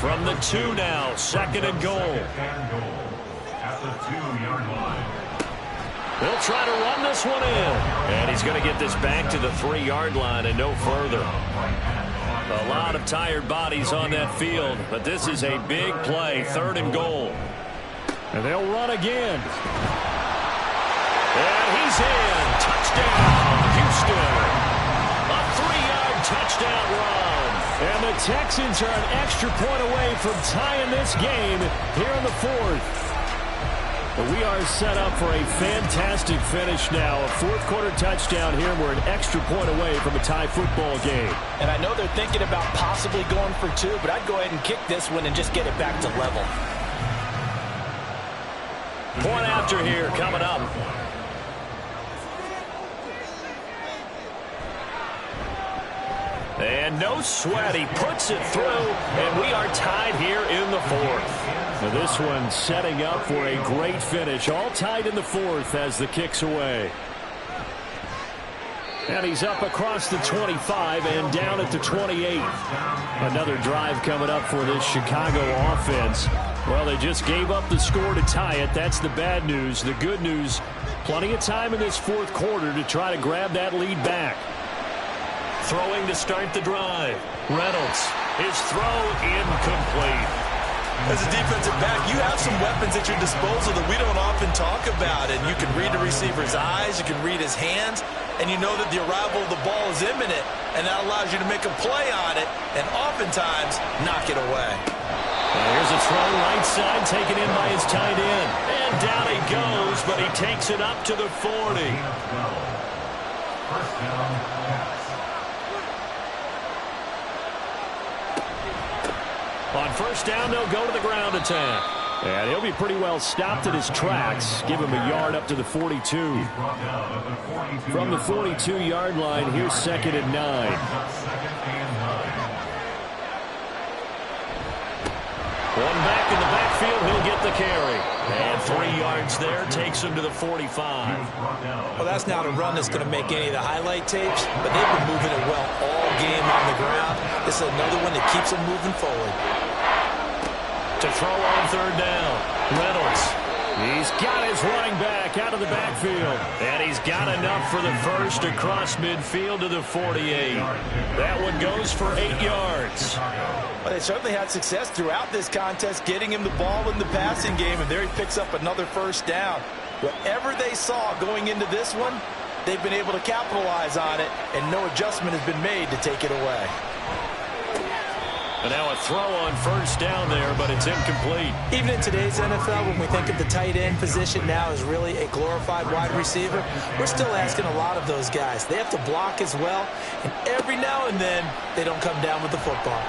From the 2 now, 2nd and goal. At the 2-yard line. He'll try to run this one in. And he's going to get this back to the 3-yard line and no further. A lot of tired bodies on that field, but this is a big play, 3rd and goal. And they'll run again. And he's in. Touchdown, Houston. A 3-yard touchdown run. And the Texans are an extra point away from tying this game here in the 4th. We are set up for a fantastic finish now. A fourth-quarter touchdown here. We're an extra point away from a tie football game. And I know they're thinking about possibly going for two, but I'd go ahead and kick this one and just get it back to level. Point after here coming up. And no sweat. He puts it through, and we are tied here in the fourth. Now this one setting up for a great finish. All tied in the fourth as the kick's away. And he's up across the 25 and down at the 28. Another drive coming up for this Chicago offense. Well, they just gave up the score to tie it. That's the bad news. The good news, plenty of time in this fourth quarter to try to grab that lead back. Throwing to start the drive. Reynolds. His throw incomplete. As a defensive back, you have some weapons at your disposal that we don't often talk about. And you can read the receiver's eyes, you can read his hands, and you know that the arrival of the ball is imminent, and that allows you to make a play on it and oftentimes knock it away. Here's a throw right side taken in by his tight end. And down he goes, but he takes it up to the 40. First down, pass. On first down, they'll go to the ground attack. And he'll be pretty well stopped at his tracks. Give him a yard up to the 42. From the 42-yard line, here's 2nd and 9. One back in the backfield, he'll get the carry. And 3 yards there, takes him to the 45. Well, that's not a run that's going to make any of the highlight tapes, but they've been moving it well all game on the ground. This is another one that keeps them moving forward. To throw on third down, Reynolds. He's got his running back out of the backfield. And he's got enough for the first across midfield to the 48. That one goes for 8 yards. Well, they certainly had success throughout this contest, getting him the ball in the passing game, and there he picks up another first down. Whatever they saw going into this one, they've been able to capitalize on it, and no adjustment has been made to take it away. And now a throw on first down there, but it's incomplete. Even in today's NFL, when we think of the tight end position now as really a glorified wide receiver, we're still asking a lot of those guys. They have to block as well, and every now and then, they don't come down with the football.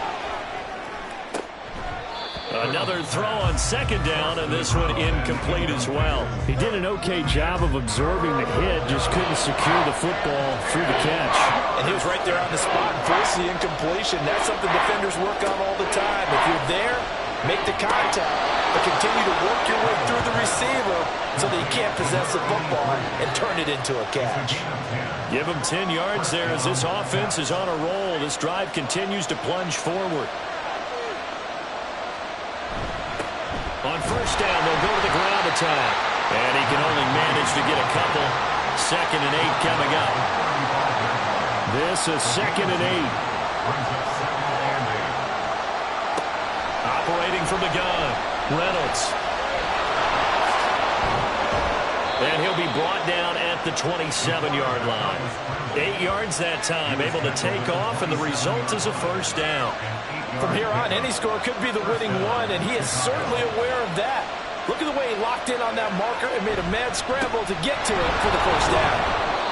Another throw on second down, and this one incomplete as well. He did an okay job of absorbing the hit, just couldn't secure the football through the catch. And he was right there on the spot and forced the incompletion. That's something defenders work on all the time. If you're there, make the contact, but continue to work your way through the receiver so that he can't possess the football and turn it into a catch. Give him 10 yards there as this offense is on a roll. This drive continues to plunge forward. On first down, they'll go to the ground attack. And he can only manage to get a couple. 2nd and 8 coming up. This is 2nd and 8. Operating from the gun, Reynolds. And he'll be brought down at the 27-yard line. 8 yards that time, able to take off, and the result is a first down. From here on, any score could be the winning one, and he is certainly aware of that. Look at the way he locked in on that marker and made a mad scramble to get to it for the first down.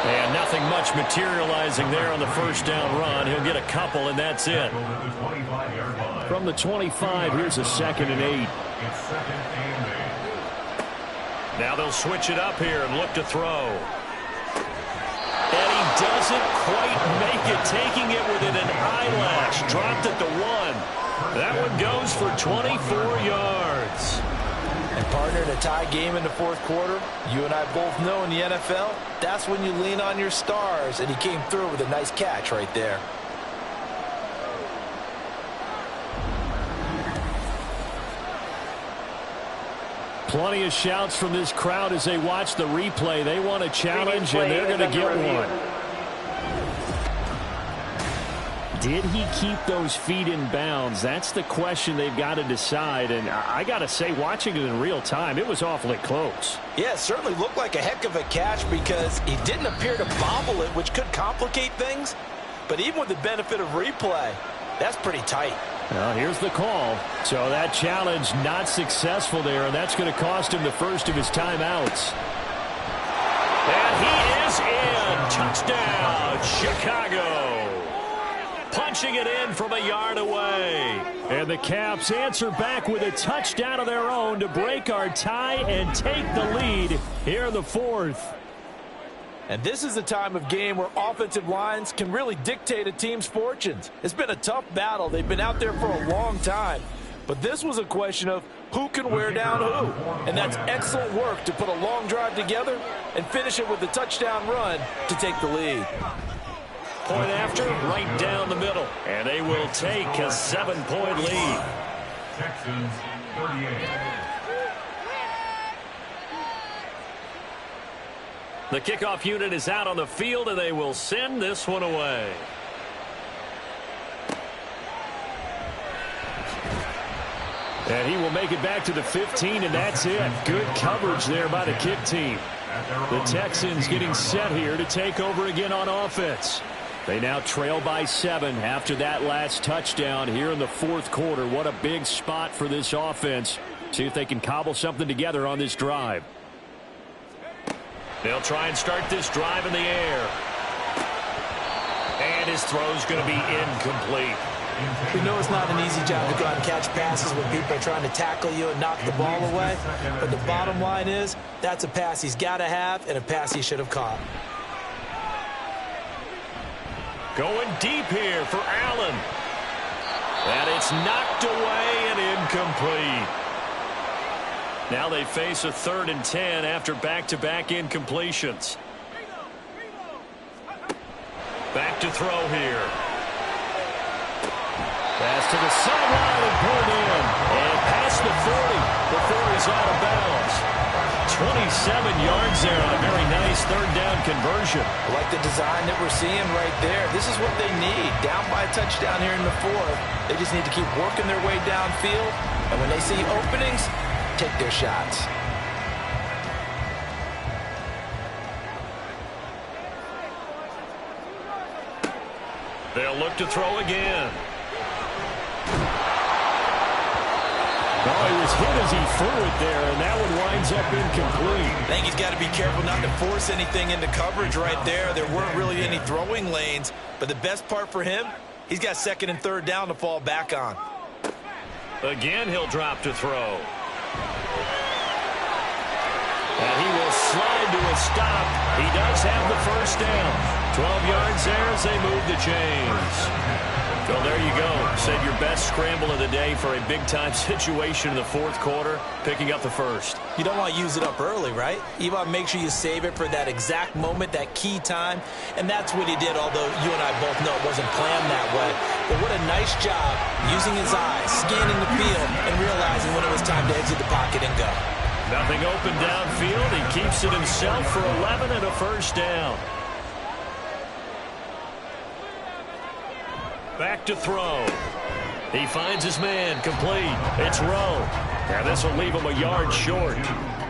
And nothing much materializing there on the first down run. He'll get a couple, and that's it. From the 25, here's a 2nd and 8. Now they'll switch it up here and look to throw. And he doesn't quite make it, taking it within an eyelash. Dropped at the 1. That one goes for 24 yards. And partner, in a tie game in the fourth quarter, you and I both know in the NFL, that's when you lean on your stars, and he came through with a nice catch right there. Plenty of shouts from this crowd as they watch the replay. They want a challenge, and they're going to get one. Did he keep those feet in bounds? That's the question they've got to decide. And I got to say, watching it in real time, it was awfully close. Yeah, it certainly looked like a heck of a catch because he didn't appear to bobble it, which could complicate things. But even with the benefit of replay, that's pretty tight. Well, here's the call. So that challenge not successful there, and that's going to cost him the first of his timeouts. And he is in. Touchdown, Chicago. Punching it in from a yard away. And the Caps answer back with a touchdown of their own to break our tie and take the lead here in the fourth. And this is a time of game where offensive lines can really dictate a team's fortunes. It's been a tough battle. They've been out there for a long time. But this was a question of who can wear down who. And that's excellent work to put a long drive together and finish it with a touchdown run to take the lead. Point after, right down the middle. And they will take a 7-point lead. Texans 38. The kickoff unit is out on the field, and they will send this one away. And he will make it back to the 15, and that's it. Good coverage there by the kick team. The Texans getting set here to take over again on offense. They now trail by 7 after that last touchdown here in the fourth quarter. What a big spot for this offense. See if they can cobble something together on this drive. They'll try and start this drive in the air. And his throw's going to be incomplete. We know it's not an easy job to go out and catch passes when people are trying to tackle you and knock the ball away. But the bottom line is, that's a pass he's got to have and a pass he should have caught. Going deep here for Allen. And it's knocked away and incomplete. Now they face a 3rd and 10 after back-to-back incompletions. Back to throw here. Pass to the sideline and pulled in. And past the 40 before he's out of bounds. 27 yards there on a very nice 3rd down conversion. I like the design that we're seeing right there. This is what they need. Down by a touchdown here in the 4th. They just need to keep working their way downfield. And when they see openings, take their shots. They'll look to throw again. Oh, he was hit as he threw it there, and that one winds up incomplete. I think he's got to be careful not to force anything into coverage right there. There weren't really any throwing lanes, but the best part for him, he's got 2nd and 3rd down to fall back on. Again, he'll drop to throw. And he will slide to a stop. He does have the 1st down. 12 yards there as they move the chains. Well, there you go. Save your best scramble of the day for a big-time situation in the 4th quarter, picking up the 1st. You don't want to use it up early, right? You want to make sure you save it for that exact moment, that key time. And that's what he did, although you and I both know it wasn't planned that way. But what a nice job using his eyes, scanning the field, and realizing when it was time to exit the pocket and go. Nothing open downfield. He keeps it himself for 11 and a 1st down. Back to throw. He finds his man complete. It's Rowe. And this will leave him a yard short.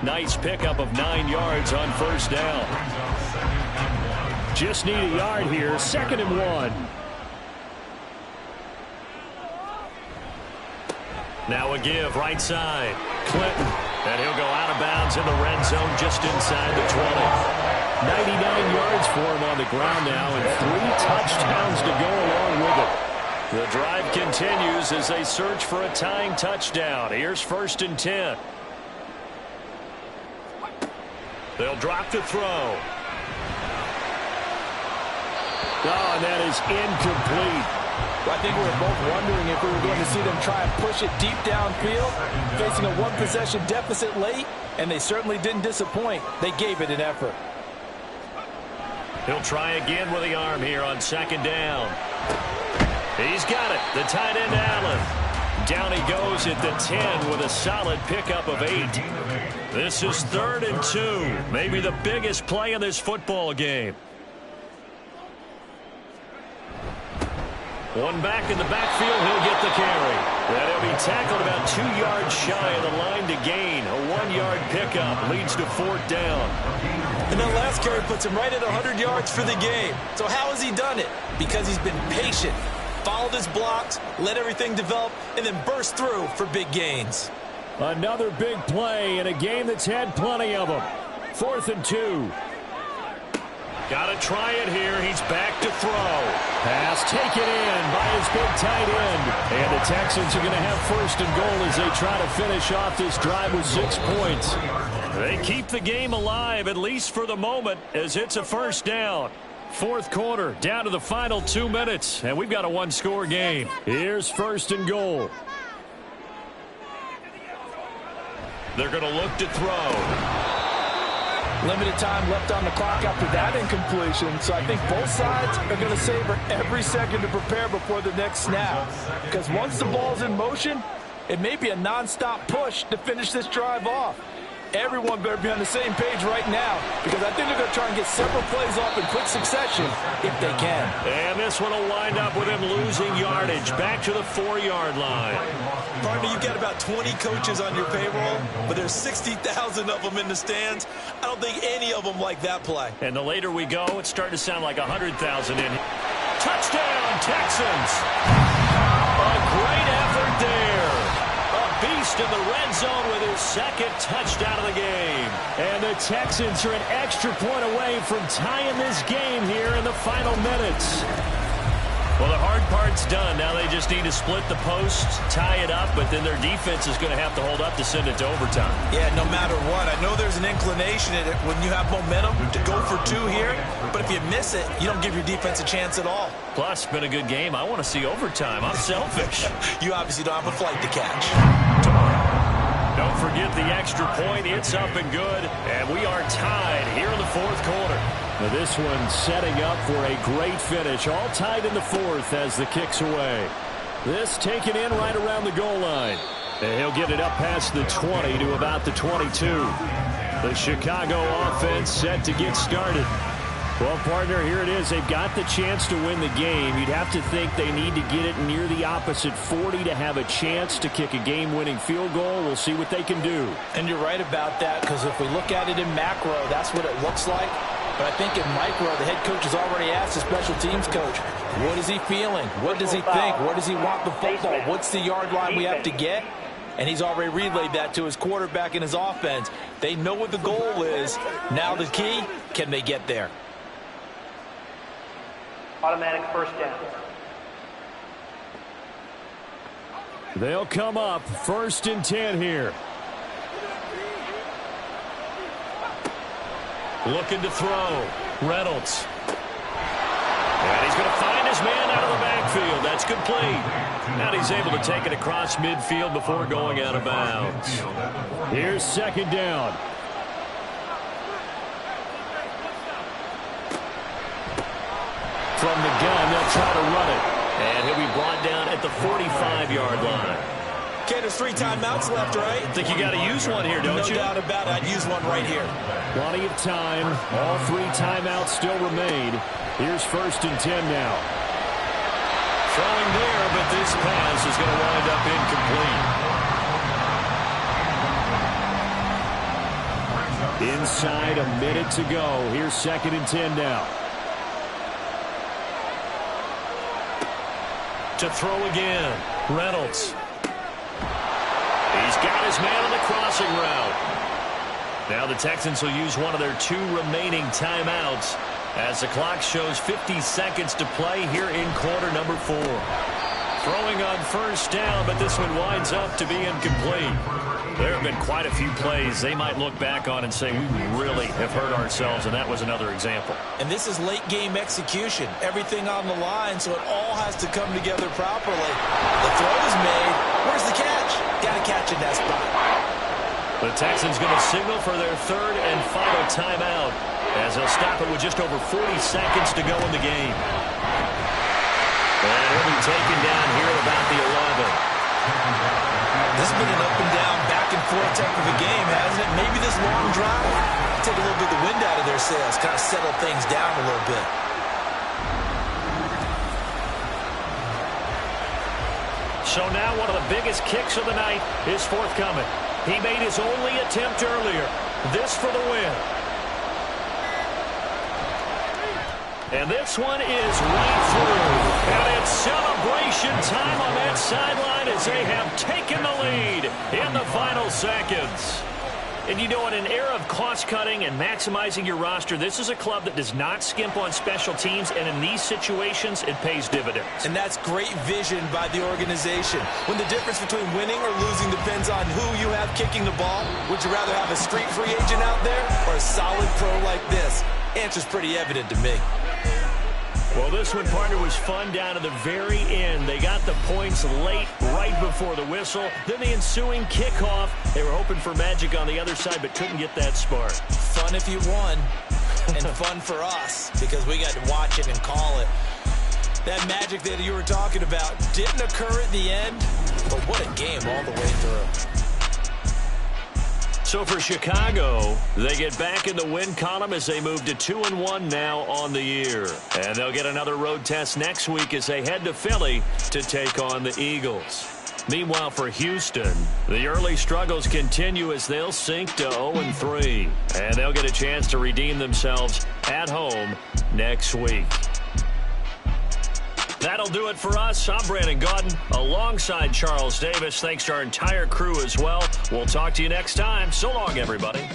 Nice pickup of 9 yards on 1st down. Just need a yard here. 2nd and 1. Now a give right side. Clinton. And he'll go out of bounds in the red zone just inside the 20. 99 yards for him on the ground now and 3 touchdowns to go along with it. The drive continues as they search for a tying touchdown. Here's 1st and 10. They'll drop to throw. Oh, and that is incomplete. Well, I think we were both wondering if we were going to see them try and push it deep downfield, facing a 1-possession deficit late, and they certainly didn't disappoint. They gave it an effort. He'll try again with the arm here on 2nd down. He's got it. The tight end, Allen. Down he goes at the 10 with a solid pickup of 8. This is 3rd and 2. Maybe the biggest play in this football game. One back in the backfield. He'll get the carry. And he'll be tackled about 2 yards shy of the line to gain. A 1-yard pickup leads to 4th down. And that last carry puts him right at 100 yards for the game. So how has he done it? Because he's been patient. followed his blocks, let everything develop, and then burst through for big gains. Another big play in a game that's had plenty of them. 4th and 2. Got to try it here. He's back to throw. Pass taken in by his big tight end. And the Texans are going to have 1st and goal as they try to finish off this drive with 6 points. They keep the game alive, at least for the moment, as it's a 1st down. 4th quarter, down to the final 2 minutes, and we've got a 1-score game. Here's 1st and goal. They're going to look to throw. Limited time left on the clock after that incompletion, so I think both sides are going to savor every second to prepare before the next snap. Because once the ball's in motion, it may be a nonstop push to finish this drive off. Everyone better be on the same page right now, because I think they're going to try and get several plays off in quick succession if they can. And this one will wind up with him losing yardage back to the 4-yard line. Partner, you've got about 20 coaches on your payroll, but there's 60,000 of them in the stands. I don't think any of them like that play. And the later we go, it's starting to sound like 100,000 in. Touchdown, Texans! A great effort there. Beast in the red zone with his 2nd touchdown of the game. And the Texans are an extra point away from tying this game here in the final minutes. Well, the hard part's done. Now they just need to split the post, tie it up, but then their defense is going to have to hold up to send it to overtime. Yeah, no matter what. I know there's an inclination in it when you have momentum to go for 2 here, but if you miss it, you don't give your defense a chance at all. Plus, it's been a good game. I want to see overtime. I'm selfish. You obviously don't have a flight to catch. Don't forget the extra point. It's up and good, and we are tied here in the 4th quarter. Now this one setting up for a great finish. All tied in the 4th as the kick's away. This taken in right around the goal line. And he'll get it up past the 20 to about the 22. The Chicago offense set to get started. Well, partner, here it is. They've got the chance to win the game. You'd have to think they need to get it near the opposite 40 to have a chance to kick a game-winning field goal. We'll see what they can do. And you're right about that, because if we look at it in macro, that's what it looks like. But I think in micro, the head coach has already asked the special teams coach, what is he feeling? What does he think? Where does he want the football? What's the yard line we have to get? And he's already relayed that to his quarterback and his offense. They know what the goal is. Now the key, can they get there? Automatic 1st down. They'll come up 1st and 10 here. Looking to throw. Reynolds. And he's going to find his man out of the backfield. That's complete. And he's able to take it across midfield before going out of bounds. Here's 2nd down. From the gun, they'll try to run it. And he'll be brought down at the 45-yard line. Okay, there's 3 timeouts left, right? I think you got to use one here, don't you? No doubt about it. I'd use one right here. Plenty of time. All 3 timeouts still remain. Here's 1st and 10 now. Throwing there, but this pass is going to wind up incomplete. Inside a minute to go. Here's 2nd and 10 now. To throw again. Reynolds. He's got his man on the crossing route. Now the Texans will use one of their 2 remaining timeouts as the clock shows 50 seconds to play here in quarter number 4. Throwing on 1st down, but this one winds up to be incomplete. There have been quite a few plays they might look back on and say, we really have hurt ourselves, and that was another example. And this is late-game execution. Everything on the line, so it all has to come together properly. The throw is made. Where's the catch? Got to catch in that spot. The Texans going to signal for their 3rd and final timeout as they'll stop it with just over 40 seconds to go in the game. And he'll be taken down here at about the 11. This has been an up-and-down, back-and-forth type of a game, hasn't it? Maybe this long drive take a little bit of the wind out of their sails, kind of settle things down a little bit. So now one of the biggest kicks of the night is forthcoming. He made his only attempt earlier. This for the win. And this one is right through. And it's celebration time on that sideline as they have taken the lead in the final seconds. And you know, in an era of cost-cutting and maximizing your roster, this is a club that does not skimp on special teams, and in these situations, it pays dividends. And that's great vision by the organization. When the difference between winning or losing depends on who you have kicking the ball, would you rather have a street free agent out there or a solid pro like this? Answer's pretty evident to me. Well, this one, partner, was fun down to the very end. They got the points late, right before the whistle. Then the ensuing kickoff. They were hoping for magic on the other side, but couldn't get that spark. Fun if you won, and fun for us, because we got to watch it and call it. That magic that you were talking about didn't occur at the end, but what a game all the way through. So for Chicago, they get back in the win column as they move to 2-1 now on the year. And they'll get another road test next week as they head to Philly to take on the Eagles. Meanwhile, for Houston, the early struggles continue as they'll sink to 0-3. And they'll get a chance to redeem themselves at home next week. That'll do it for us. I'm Brandon Gaudin alongside Charles Davis. Thanks to our entire crew as well. We'll talk to you next time. So long, everybody.